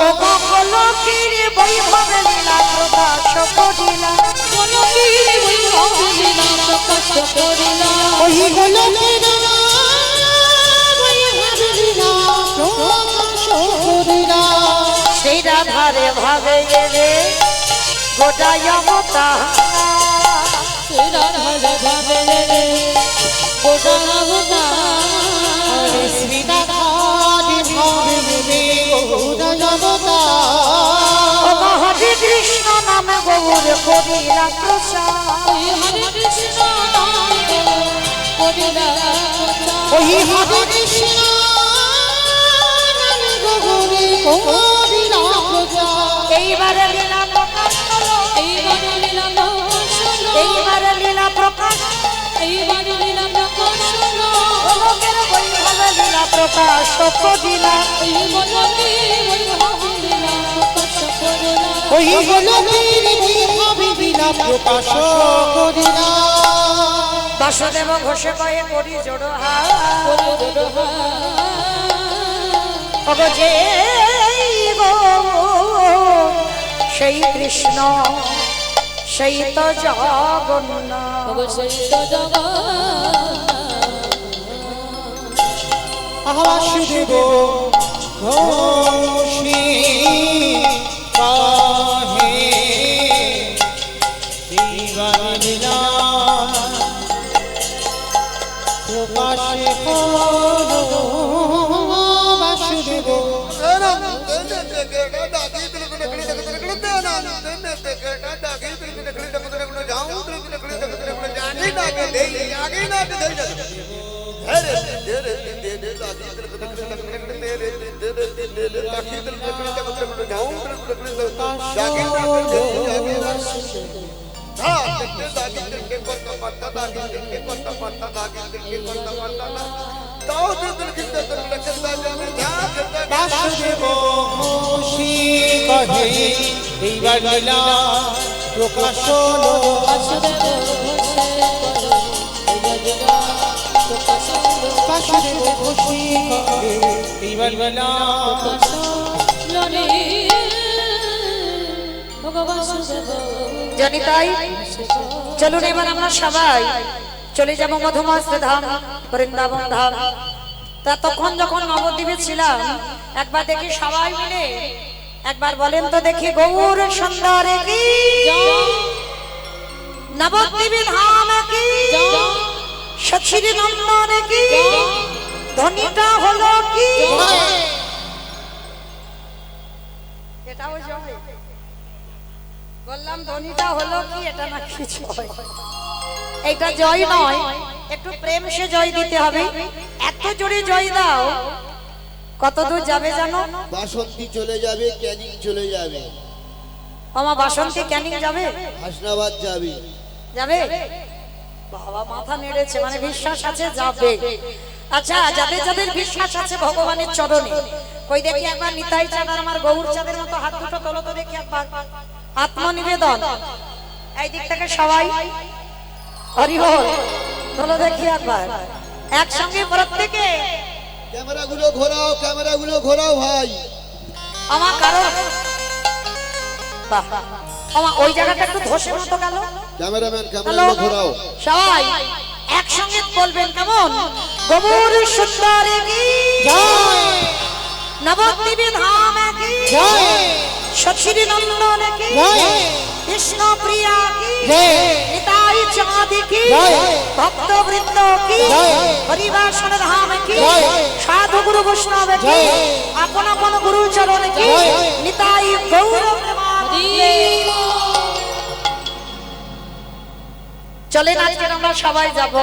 ও কলকির বৈভবে লীলা প্রকাশ করিলা, কলকির বৈভবে লীলা প্রকাশ করিলা। ওই গোলকের বৈভবে লীলা প্রকাশ করিলা। সেই রাধারে ভাবে রে গোটায় মতা, রাধা ভাবে রে গোদা গোদা। শ্রী রাধা দেবী গৌর করিলা প্রচার ওই হরে কৃষ্ণ নাম করিলা ওই হরে কৃষ্ণ নাম গৌরে করিলা প্রচার এইবারে লীলা প্রকাশ হলো এইবারে লীলা প্রকাশ হলো এইবারে লীলা প্রকাশ এইবারে লীলা প্রকাশ হলো লোকের বৈভবে লীলা প্রকাশ করিলা ওই মনকে ওই ভাবে লীলা প্রকাশ করিলা ওই হলো বৈভবে লীলা প্রকাশ করিলা বাসুদেব ঘোষে কয়ে করি জোড়ো হাত ওগো যে গো সেই কৃষ্ণ সেই তো জগন্নাথ অবশ্যই তো বাসুদেব ঘোষী কাহে দিবানীলা প্রকাশে করো বাসুদেব বাসুদেব ঘোষী কহে এইবার লীলা প্রকাশ হলো বাসুদেব ঘোষী কহে এইবার লীলা জানি তাই চলুন এবার আমরা সবাই চলে যাব মধুমস্ত ধাম বৃন্দাবন ধাম তা তখন যখন নবদ্বীপে ছিলাম একবার দেখি সবাই মিলে একবার বলেন তো দেখি গৌর সুন্দর কি নবদ্বীপে ধাম কি সচির নন্দন কি ধ্বনিটা হলো কি এটাও জয় বললাম ধ্বনিটা হলো কি এটা না কিছু হয় এটা জয় নয় একটু প্রেম সে জয় দিতে হবে এত জোরে জয় দাও কত দূর যাবে জানো বাসন্তী চলে যাবে, ক্যানিং চলে যাবে, আমার বাসন্তী ক্যানিং যাবে হাসনাবাদ যাবে। যাবে বাবা মাথা নেড়েছে মানে বিশ্বাস আছে যাবে আচ্ছা যাদের যাদের বিশ্বাস আছে ভগবানের চরণে কই দেখি একবার নিতাই চাঁদ আর আমার গৌর চাঁদের মতো হাত দুটো তোলো তো দেখি একবার আত্মনিবেদন এই দিক থেকে সবাই হরি বল তোলো দেখি একবার একসঙ্গে প্রত্যেকে ক্যামেরাগুলো ঘোরাও ভাই। আমার কারণ বাহ আমার ওই জায়গাটা একটু ধসে মতো গেল ক্যামেরাম্যান ক্যামেরাগুলো ঘোরাও। সবাই একসঙ্গে বলবেন কেমন গৌর সুন্দর কি জয় নবদ্বীপে ধাম কি জয় সচির নন্দন কি জয় কৃষ্ণ প্রিয়া কি জয় নিতাই চাঁদ কি জয় ভক্ত বৃন্দ কি জয় হরিবাসন ধাম কি জয় সাধু গুরু বৈষ্ণব কি জয় আপন আপন গুরু চরণ কি জয় নিতাই গৌর প্রেমানন্দে। চলেন আজকে আমরা সবাই যাব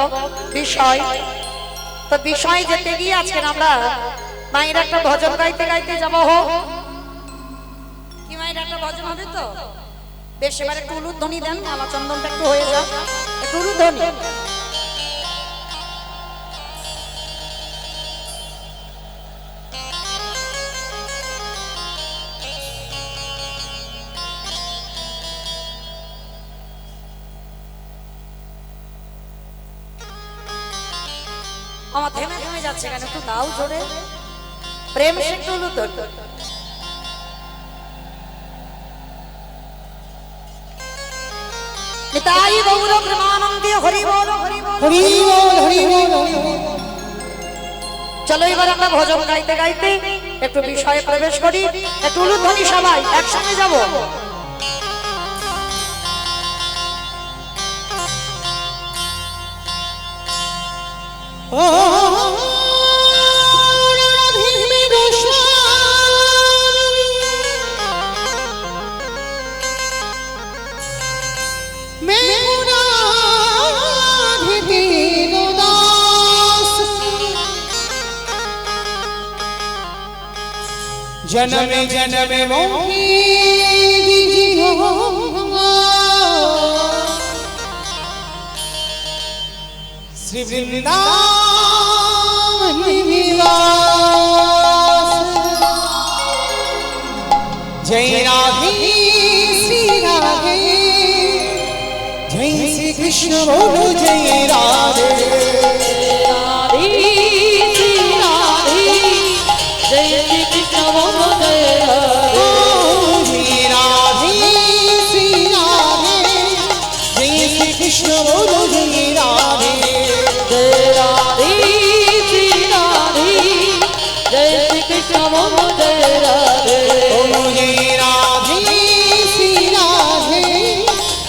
বিষয় তো বিষয় যেতে গিয়ে আজকে আমরা মায়ের একটা ভজন গাইতে গাইতে যাবো কি মায়ের একটা ভজন হবে তো বেশ এবার একটু উলুধ্বনি দেন মালা চন্দনটা একটু হয়ে যাক একটু উলুধ্বনি আমার থেমে থেমে যাচ্ছে কেন একটু দাও জোরে প্রেম সে একটু উলুধ্বনি নিতাই গৌর প্রেমানন্দে হরি বল হরি বল হরি বল হরি বল হরি বল। চলো এবার আমরা ভজন গাইতে গাইতে একটু বিষয়ে প্রবেশ করি একটু উলুধ্বনি সবাই একসঙ্গে যাব ও রাধে গোস্বামী जन्म जन्म मोही दीजियो श्री वृंदावन निवास जय राधे श्री राधे जय श्री कृष्ण बोलो जय राधे राधे श्री राधे जय श्री कृष्ण बोलो जय राधे जय राधे श्री राधे जय श्री कृष्ण बोलो जय राधे जय राधे श्री राधे जय श्री कृष्ण बोलो जय राधे जय राधे श्री राधे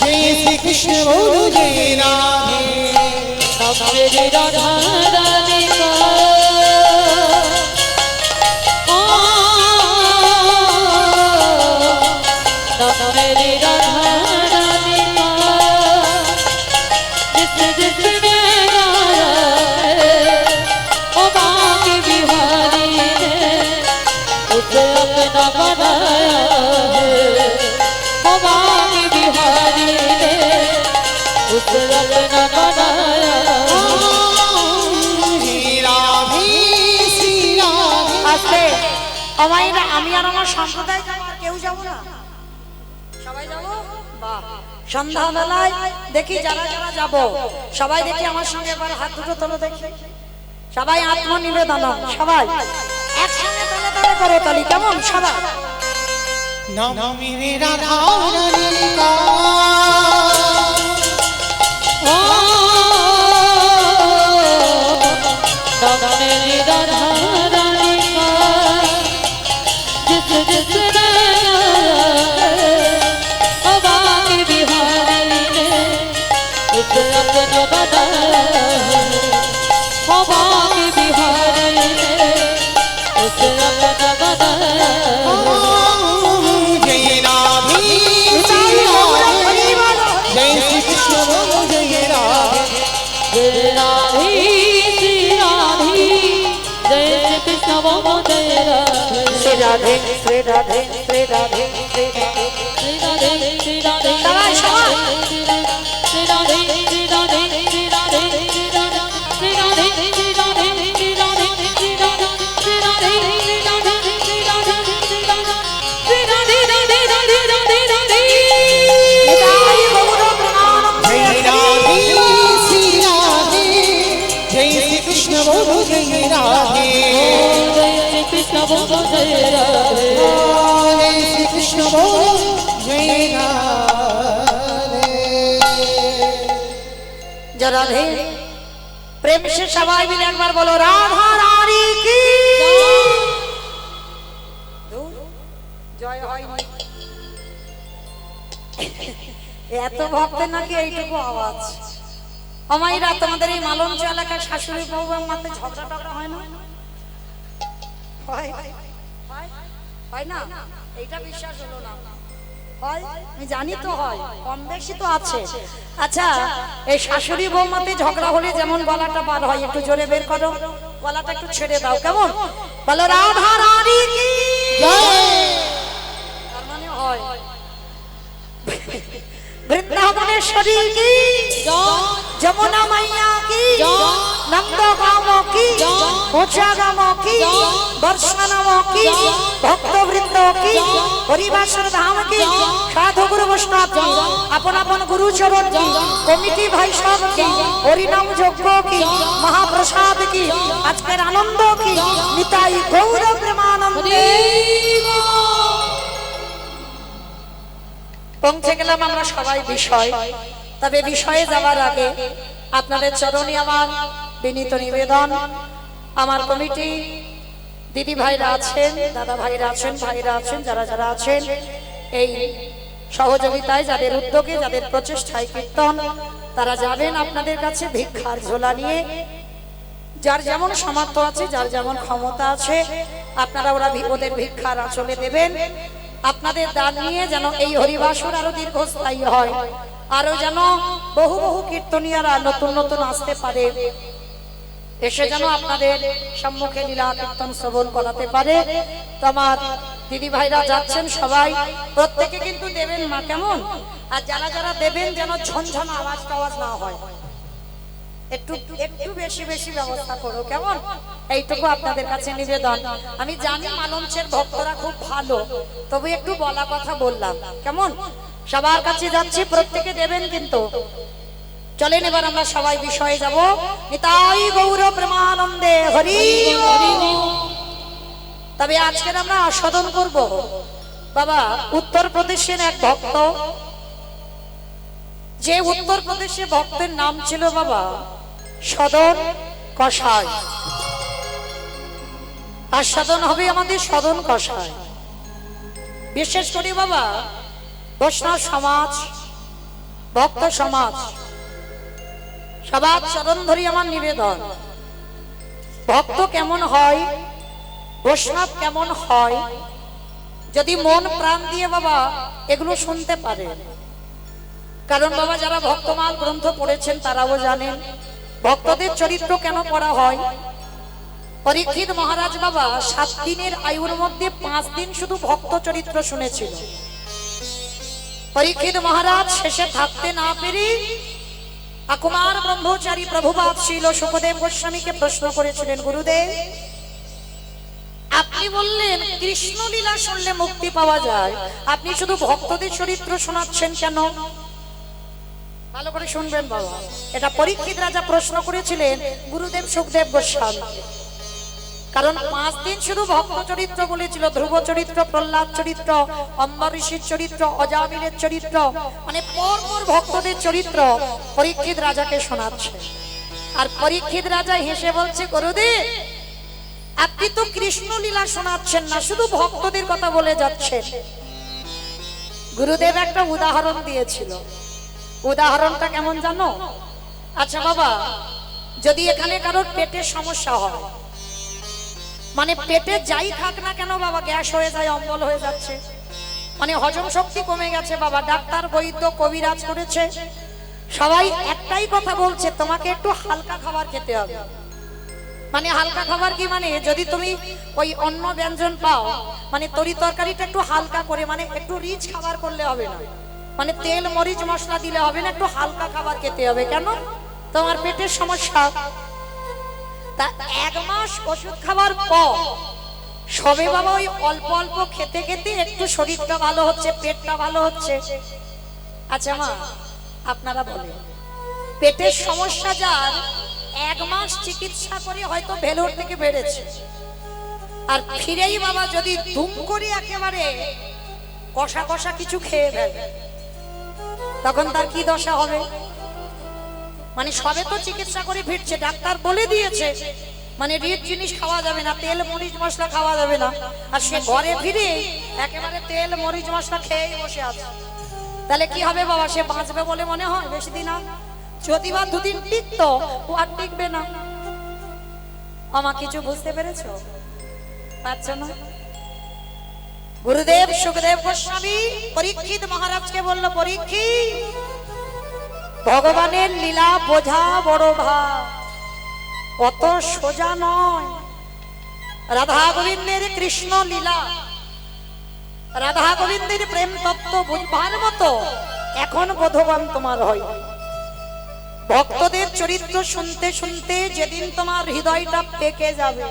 जय श्री कृष्ण बोलो जय राधे तब मेरी राधा रानी का तब मेरी राधा रानी का जिसने गाया है ओ बाकी बिहारी ने उसे अपना बनाया है ओ बाकी बिहारी ने उसे अपना बनाया है जय राधे श्री राधे আজকে আমাইরা আমি আর আমার সম্প্রদায় যাবো আর কেউ যাবো না সবাই যাবো বাহ সন্ধ্যাবেলায় দেখি যারা যারা যাবো সবাই দেখি আমার সঙ্গে এবার হাত দুটো তোলো দেখি সবাই আত্মনিবেদন সবাই একসঙ্গে তালে তালে করো তালি কেমন সবাই नाम मेरे राधा रानी का मेरी राधा रानी का जिसने ओ बाकी बिहारी ने उसे अपना बनाया है ओ बाकी बिहारी ने उसे अपना बनाया है जय राधे श्री राधे जय श्री कृष्ण बोलो जय राधे जय राधे श्री राधे जय श्री कृष्ण बोलो जय राधे শ্রী রাধে শ্রী রাধে শ্রী রাধে শ্রী রাধে श्री राधे श्री राधे সবাই সবাই श्री राधे श्री राधे श्री राधे श्री राधे श्री राधे श्री राधे श्री राधे श्री राधे श्री राधे श्री राधे श्री राधे श्री राधे श्री राधे राधे राधे राधे राधे নিতাই গৌর প্রণাম जय राधे श्री राधे जय श्री कृष्ण बोलो जय राधे जय श्री कृष्ण बोलो जय राधे जय श्री कृष्ण बोलो जय राधे जय राधे प्रेम से सबाई मिले एक बार बोलो राधा रानी की জয় হয়নি এত ভক্তের নাকি এইটুকু আওয়াজ আমাইরা তোমাদের এই মালঞ্চ এলাকার শাশুড়ি বউ মাঝে ঝগড়া টগড়া হয় না হয় হয় না এইটা বিশ্বাস হলো না হয় আমি জানি তো হয় কম বেশি তো আছে আচ্ছা এই শাশুড়ি বৌমাতে ঝগড়া হলে যেমন গলাটা বার হয় একটু জোরে বের করো গলাটা একটু ছেড়ে দাও কেমন বলো রাধা রানী কি তার মানে হয় বৃন্দাবনেশ্বরী কি যমুনা মাইয়া কি নন্দগাম কি মোচাগাম কি দর্শনম কি ভক্তবৃন্দ কি হরিবাসর ধাম কি সাধু গুরু বৈষ্ণব কি আপন আপন গুরু চরণ কি কমিটি ভাই সব কি হরিনাম যজ্ঞ কি মহাপ্রসাদ কি আজকের আনন্দ কি নিতাই গৌর প্রেমানন্দে পৌঁছে গেলাম আমরা সবাই বিষয় তবে বিষয়ে যাওয়ার আগে আপনাদের চরণে আমার বিনীত নিবেদন আমার কমিটি দিদি ভাইরা আছেন দাদা ভাইরা আছেন ভাইরা আছেন যারা যারা আছেন এই সহযোগিতায় যাদের উদ্যোগে যাদের প্রচেষ্টায় কীর্তন তারা যাবেন আপনাদের কাছে ভিক্ষার ঝোলা নিয়ে যার যেমন সামর্থ্য আছে যার যেমন ক্ষমতা আছে আপনারা ওদের ভিক্ষার আঁচলে দেবেন আপনাদের দান নিয়ে যেন এই হরিবাসর আরো দীর্ঘস্থায়ী হয় আরো যেন বহু বহু কীর্তনীয়রা নতুন নতুন আসতে পারে এসে যেন আপনাদের সম্মুখে লীলা কীর্তন শ্রবণ করাতে পারে তো আমার দিদি ভাইরা যাচ্ছেন সবাই, প্রত্যেকে কিন্তু দেবেন মা, কেমন? আর যারা যারা দেবেন যেন ঝনঝন আওয়াজ টাওয়াজ না হয়, একটু একটু বেশি বেশি ব্যবস্থা করো, কেমন? এইটুকু আপনাদের কাছে নিবেদন। আমি জানি মালঞ্চের ভক্তরা খুব ভালো, তবে একটু বলা কথা বললাম, কেমন? সবার কাছে যাচ্ছি, প্রত্যেকে দেবেন কিন্তু। চলেন এবার আমরা সবাই বিষয়ে যাব। নিতাই গৌর প্রেমানন্দে হরি বল। তবে আজকের আমরা আস্বাদন করব বাবা উত্তরপ্রদেশের এক ভক্ত, যে উত্তরপ্রদেশে ভক্তের নাম ছিল বাবা সদন কসাই। আস্বাদন হবে আমাদের সদন কসাই। বিশেষ করে বাবা বৈষ্ণব সমাজ, ভক্ত সমাজ, সবার চরণ ধরি আমার নিবেদন, ভক্ত কেমন হয়, বৈষ্ণব কেমন হয়, যদি মন প্রাণ দিয়ে বাবা এগুলো শুনতে পারে। কারণ বাবা যারা ভক্তমাল গ্রন্থ পড়েছেন তারাও জানেন ভক্তদের চরিত্র কেন পড়া হয়। পরীক্ষিত মহারাজ বাবা 7 দিনের আয়ুর মধ্যে 5 দিন শুধু ভক্ত চরিত্র শুনেছিল। পরীক্ষিত মহারাজ শেষে থাকতে না পেরে আকুমার ব্রহ্মচারী প্রভুপাদ শ্রীল সুখদেব গোস্বামীকে প্রশ্ন করেছিলেন, গুরুদেব আপনি বললেন কৃষ্ণ লীলা শুনলে মুক্তি পাওয়া যায়, আপনি শুধু ভক্তদের চরিত্র শোনাচ্ছেন কেন? ভালো করে শুনবেন বাবা, এটা পরীক্ষিত রাজা প্রশ্ন করেছিলেন গুরুদেব সুখদেব গোস্বামী। কারণ 5 দিন শুধু ভক্ত চরিত্র বলেছিল, ধ্রুব চরিত্র, প্রহ্লাদ চরিত্র, অম্বরীশের চরিত্র, অজামিলের চরিত্র, মানে পরপর ভক্তদের চরিত্র পরীক্ষিত রাজাকে শোনাচ্ছে। আর পরীক্ষিত রাজা হেসে বলছে, গুরুদেব আপনি তো কৃষ্ণ লীলা শোনাচ্ছেন না, শুধু ভক্তদের কথা বলে যাচ্ছেন। গুরুদেব একটা উদাহরণ দিয়েছিল। উদাহরণটা কেমন জানো? আচ্ছা বাবা, যদি এখানে কারোর পেটের সমস্যা হয়, মানে পেটে যাই খাক না কেন বাবা গ্যাস হয়ে যায়, অম্বল হয়ে যাচ্ছে, মানে হজম শক্তি কমে গেছে বাবা, ডাক্তার বৈদ্য কবিরাজ করেছে, সবাই একটাই কথা বলছে তোমাকে একটু হালকা খাবার খেতে হবে। মানে হালকা খাবার কি মানে, যদি তুমি ওই অন্ন ব্যঞ্জন পাও, মানে তরি তরকারিটা একটু হালকা করে, মানে একটু রিচ খাবার করলে হবে না, মানে তেল মরিচ মশলা দিলে হবে না, একটু হালকা খাবার খেতে হবে। কেন? তোমার পেটের সমস্যা। তা 1 মাস ওষুধ খাবার পর সবে বাবা ওই অল্প অল্প খেতে খেতে একটু শরীরটা ভালো হচ্ছে, পেটটা ভালো হচ্ছে। আচ্ছা মা আপনারা বলেন, পেটের সমস্যা যার 1 মাস চিকিৎসা করে হয়তো ভেলোর থেকে বেড়েছে, আর ফিরেই বাবা যদি ধুম করে একেবারে কষা কষা কিছু খেয়ে ফেলে, তখন তার কি দশা হবে? মানে সবে তো চিকিৎসা করে ফিরছে, ডাক্তার বলে দিয়েছে মানে রিচ জিনিস খাওয়া যাবে না, তেল মরিচ মশলা খাওয়া যাবে না, আর সে ঘরে ফিরে একেবারে তেল মরিচ মশলা খেয়ে বসে আছে, তাহলে কি হবে বাবা? সে বাঁচবে বলে মনে হয় বেশি দিন? যদি বা 2 দিন টিকতো, ও আর টিকবে না। আমার কিছু বুঝতে পেরেছো? পারছো না? গুরুদেব সুখদেব গোস্বামী পরীক্ষিত মহারাজকে বলল, পরীক্ষিত ভগবানের লীলা বোঝা বড় ভার, অত সোজা নয়। রাধা গোবিন্দের কৃষ্ণ লীলা, রাধা গোবিন্দের প্রেম তত্ত্ব বুঝবার মতো এখন বোধবান তোমার হয়। ভক্তদের চরিত্র শুনতে শুনতে যেদিন তোমার হৃদয়টা পেকে যাবে,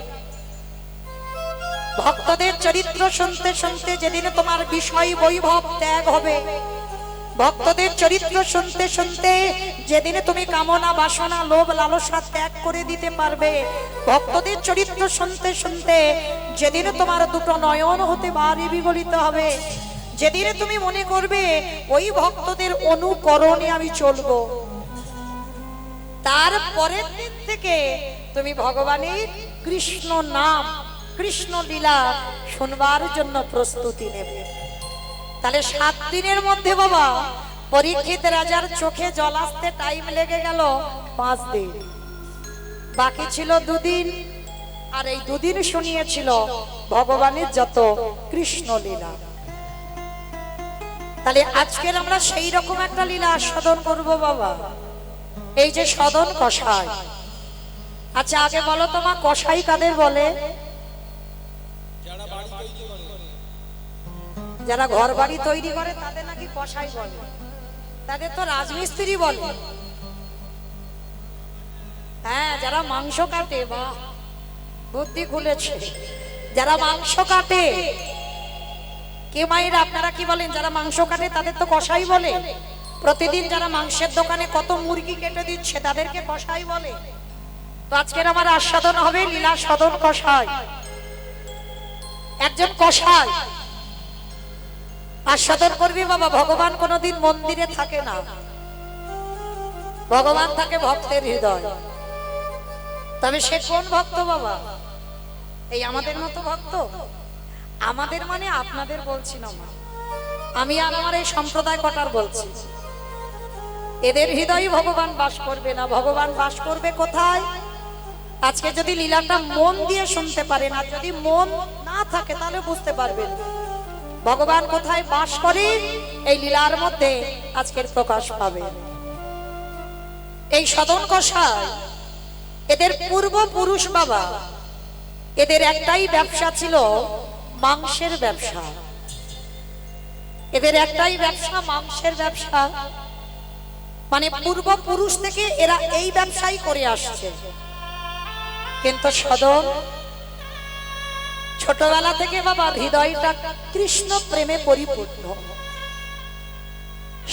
ভক্তদের চরিত্র শুনতে শুনতে যেদিন তোমার বিষয় বৈভব ত্যাগ হবে, ভক্তদের চরিত্র শুনতে শুনতে যেদিন তুমি কামনা বাসনা লোভ লালসা ত্যাগ করে দিতে পারবে, ভক্তদের চরিত্র শুনতে শুনতে যেদিন তোমার 2টো নয়ন হতে বাড়ি বিগলিত হবে, যেদিন তুমি মনে করবে ওই ভক্তদের অনুকরণে আমি চলবো, তার পরের দিন থেকে তুমি ভগবানের কৃষ্ণ নাম কৃষ্ণ লীলা শুনবার জন্য প্রস্তুতি নেবে। তাহলে 7 দিনের মধ্যে বাবা পরীক্ষিত রাজার চোখে জল আসতে টাইম লেগে গেল 5 দিন, বাকি ছিল 2 দিন, আর এই 2 দিন শুনিয়েছিল ভগবানের যত কৃষ্ণ লীলা। তাহলে আজকের আমরা সেই রকম একটা লীলা আস্বাদন করব বাবা, এই যে সদন কসাই। আচ্ছা আগে বলো তো মা, কসাই কাদের বলে? যারা ঘর বাড়ি তৈরি করে তাদের নাকি কসাই বলে, তাদের তো রাজমিস্ত্রি বলে। হ্যাঁ, যারা মাংস কাটে, বা বুদ্ধি খুলেছে, যারা মাংস কাটে, কে মায়েরা আপনারা কি বলেন? যারা মাংস কাটে তাদের তো কসাই বলে। প্রতিদিন যারা মাংসের দোকানে কত মুরগি কেটে দিচ্ছে তাদেরকে কসাই বলে। তো আজকের আমার আস্বাদন হবে লীলা সদন কসাই। একজন কসাই আস্বাদন করবি বাবা। ভগবান কোনোদিন মন্দিরে থাকে না, ভগবান থাকে ভক্তের হৃদয়। তবে সে কোন ভক্ত বাবা? এই আমাদের মতো ভক্ত। আমাদের মানে আপনাদের বলছি না, আমি আর আমার এই সম্প্রদায় কটার বলছি। এদের হৃদয়ে ভগবান বাস করবে না। ভগবান বাস করবে কোথায়? আজকে যদি লীলাটা মন দিয়ে শুনতে পারেন, আর যদি মন না থাকে তাহলে বুঝতে পারবেন ভগবান কোথায় বাস করে। এই লীলার মধ্যে আজকের প্রকাশ পাবে। এই সদন কসাই, এদের পূর্বপুরুষ বাবা, এদের একটাই ব্যবসা ছিল, মাংসের ব্যবসা। এদের একটাই ব্যবসা, মাংসের ব্যবসা। মানে পূর্বপুরুষ থেকে এরা এই ব্যবসাই করে আসছে। কিন্তু সদন ছোটবেলা থেকে বাবা হৃদয়টা কৃষ্ণ প্রেমে পরিপূর্ণ।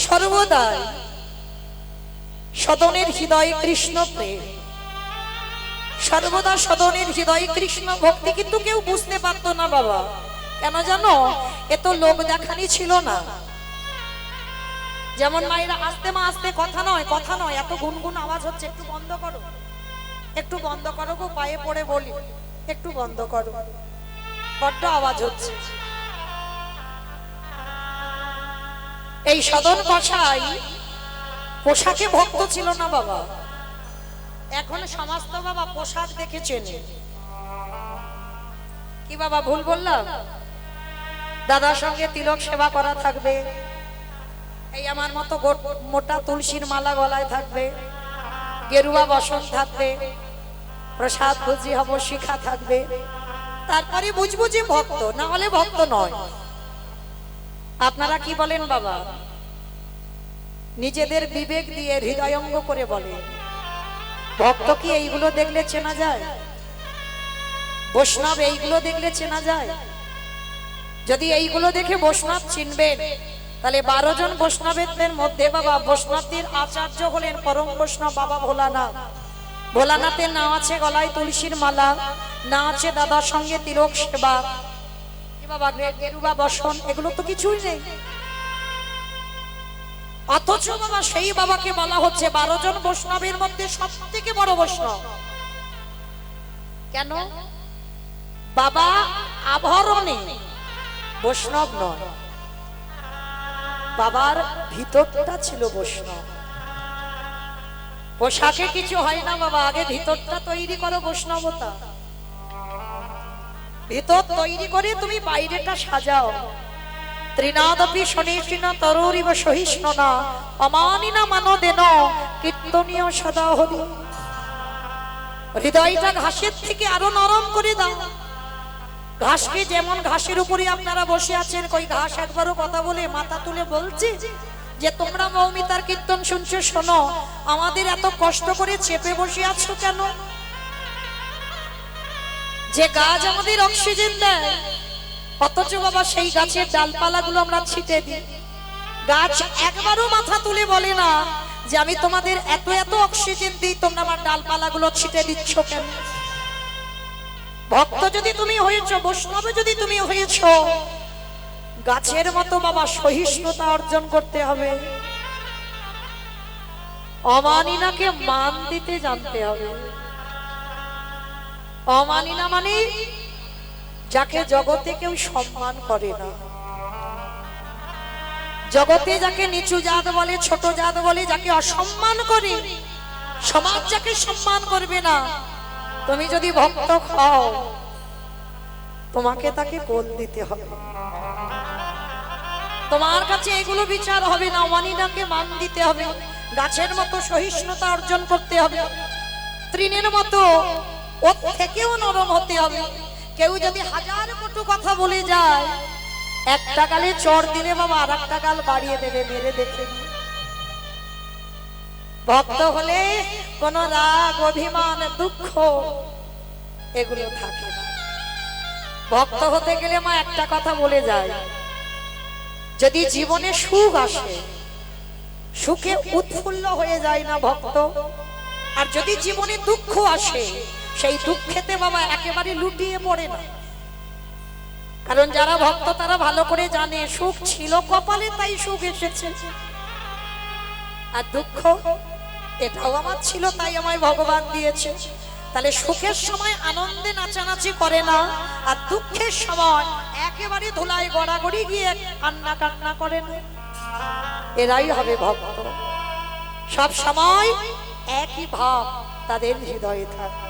সর্বদাই সদনের হৃদয়ে কৃষ্ণ প্রেম, সর্বদা সদনের হৃদয়ে কৃষ্ণ ভক্তি। কিন্তু কেউ বুঝতে পারতো না বাবা। কেন জানো? এত লোক দেখানি ছিল না। যেমন মায়েরা আস্তে মা আস্তে, কথা নয়, কথা নয়, এত গুনগুন আওয়াজ হচ্ছে, একটু বন্ধ করো, একটু বন্ধ করো গো, পায়ে পড়ে বলি, একটু বন্ধ করো, বড্ড আওয়াজ হচ্ছে। এই সদন কসাই পোশাকে ভক্ত ছিল না বাবা। এখন সমাজ তো বাবা পোশাক দেখে চেনে। কি বাবা ভুল বললাম? দাদার সঙ্গে তিলক সেবা করা থাকবে, এই আমার মতো মোটা তুলসীর মালা গলায় থাকবে, গেরুয়া বসন থাকবে, প্রসাদ ভুজি হব শিখা থাকবে, তারপরে বুঝবো যে ভক্ত, না হলে ভক্ত নয়। আপনারা কি বলেন বাবা? নিজেদের বিবেক দিয়ে হৃদয়ঙ্গ করে বলে, ভক্ত কি এইগুলো দেখলে চেনা যায়? বৈষ্ণব এইগুলো দেখলে চেনা যায়? যদি এইগুলো দেখে বৈষ্ণব চিনবেন, তাহলে 12 জন বৈষ্ণবের মধ্যে বাবা বৈষ্ণবদের আচার্য হলেন পরম বৈষ্ণব বাবা ভোলানাথ। ভোলানাথের নাম আছে গলায় তুলসীর মালা, না আছে দাদার সঙ্গে তিলক সেবা, বাবা গেরুয়া বসন, এগুলো তো কিছুই নেই। অথচ বাবা সেই বাবাকে বলা হচ্ছে 12 জন বৈষ্ণবের মধ্যে সব থেকে বড় বৈষ্ণব। কেন? বাবা আভরণে বৈষ্ণব নয়, বাবার ভিতরটা ছিল বৈষ্ণব। পোশাকে কিছু হয় না বাবা, আগে ভিতরটা তৈরি করো বৈষ্ণবতা। ভিতর তৈরি করে তুমি বাইরেটা সাজাও। ত্রিনাদপি শনেশিন তরুরিব সহিষ্ণুনা অমানিনা মানদেন কীর্তনীয় সদা হরি। হৃদয়টা ঘাসের থেকে আরো নরম করে দাও। ঘাসকে যেমন, ঘাসের উপরে আপনারা বসে আছেন, কই ঘাস একবারও কথা বলে মাথা তুলে বলছে যে তোমরা মৌমিতার কীর্তন শুনছো, শোনো, আমাদের এত কষ্ট করে চেপে বসে আছো কেন? যে গাছ আমাদের অক্সিজেন দেয়, অথচ বাবা সেই গাছের ডালপালাগুলো আমরা ছিটে দিই। গাছ একবারও মাথা তুলে বলে না যে আমি তোমাদের এত এত অক্সিজেন দিই, তোমরা আমার ডালপালাগুলো ছিটে দিচ্ছ কেন? ভক্ত যদি তুমি হয়েছো, বৈষ্ণব যদি তুমি হয়েছো, গাছের মতো বাবা সহিষ্ণুতা অর্জন করতে হবে। অমানিনাকে মান দিতে জানতে হবে। অমানিনা মানে যাকে জগতে কেউ সম্মান করে না, জগতে যাকে নিচু জাত বলে, ছোট জাত বলে, যাকে অসম্মান করে, সমাজ যাকে সম্মান করবে না, তুমি যদি ভক্ত হও তোমাকে তাকে কোল দিতে হবে। তোমার কাছে এগুলো বিচার হবে না। অমানিনাকে মান দিতে হবে, গাছের মতো সহিষ্ণুতা অর্জন করতে হবে, তৃণের মতো ওর থেকেও নরম হতে হবে। কেউ যদি 1000 কটু কথা বলে যায়, একটা গালে চড় দিলে বাবা আর একটা গাল বাড়িয়ে দেবে, মেরে দেখে নিন। ভক্ত হলে কোন রাগ, অভিমান, দুঃখ এগুলো থাকে না। ভক্ত হতে গেলে মা একটা কথা বলে যায়, যদি জীবনে সুখ আসে সুখে উৎফুল্ল হয়ে যায় না ভক্ত, আর যদি জীবনে দুঃখ আসে সেই দুঃখেতে বাবা একেবারে লুটিয়ে পড়ে না। কারণ যারা ভক্ত তারা ভালো করে জানে সুখ ছিল কপালে তাই সুখ এসেছে, আর দুঃখ এটাও আমার ছিল তাই আমায় ভগবান দিয়েছে। তাহলে সুখের সময় আনন্দে নাচানাচি করে না, আর দুঃখের সময় একেবারে ধুলায় গড়াগড়ি গিয়ে কান্না কান্না করে না, এরাই হবে ভক্ত। সব সময় একই ভাব তাদের হৃদয়ে থাকে।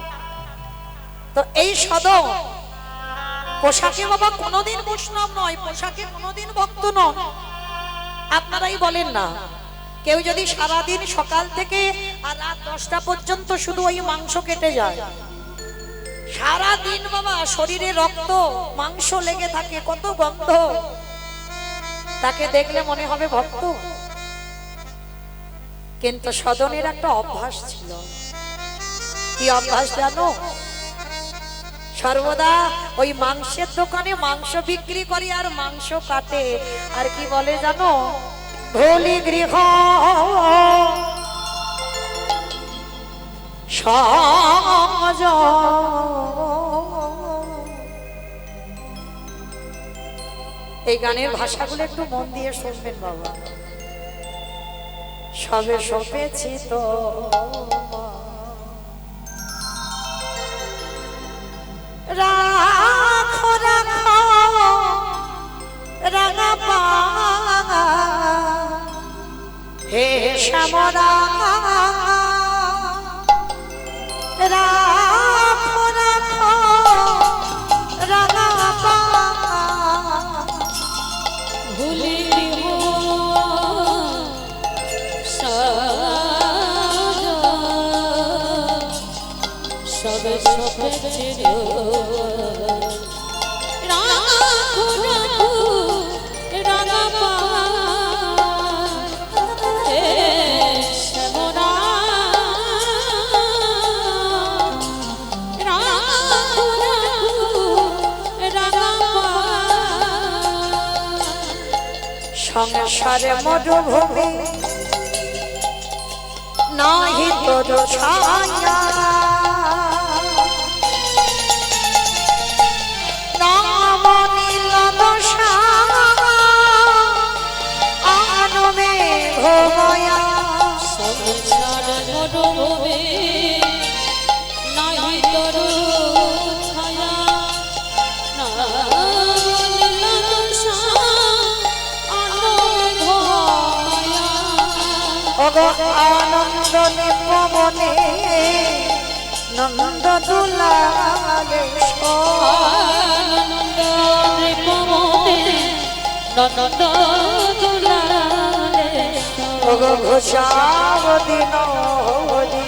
তো এই সদন পোশাকে বাবা কোনোদিন বৈষ্ণব নয়, পোশাকে কোনোদিন ভক্ত নয়। আপনারাই বলেন না, কেউ যদি সারাদিন সকাল থেকে আর রাত 10টা পর্যন্ত শুধু ওই মাংস কেটে যায়, সারাদিন বাবা শরীরে রক্ত মাংস লেগে থাকে, কত গন্ধ, তাকে দেখলে মনে হবে ভক্ত? কিন্তু সদনের একটা অভ্যাস ছিল। কি অভ্যাস জানো? সর্বদা ওই মাংসের দোকানে মাংস বিক্রি করে আর মাংস কাটে, আর কি বলে জানো? ভোলি গৃহ সজ। এই গানের ভাষাগুলো একটু মন দিয়ে শুনবেন বাবা। সবে সপেছি তো রাখো রাখো রাঙা পা হে শ্যামরা, রাখো রাখো রাঙা পা ভুলিব সবে সপেছি রাখো রাখো রাঙা পা হে শ্যামরা, রাখো রাখো রাঙা পা। সংসারে মরুভূমি নাহি তোর ছায়া, নাম নীল দশা আনমে ঘোময়া। সংসার মরুভূমি নাহি তোর ছায়া, নাম নীল দশা আনন্দ মায়া। ওগো আনন্দ নিপবনে নন্দ দুলালে আনন্দ নৃপমনে নন্দ দুলালে। ওগো ঘোষাব দিন হরি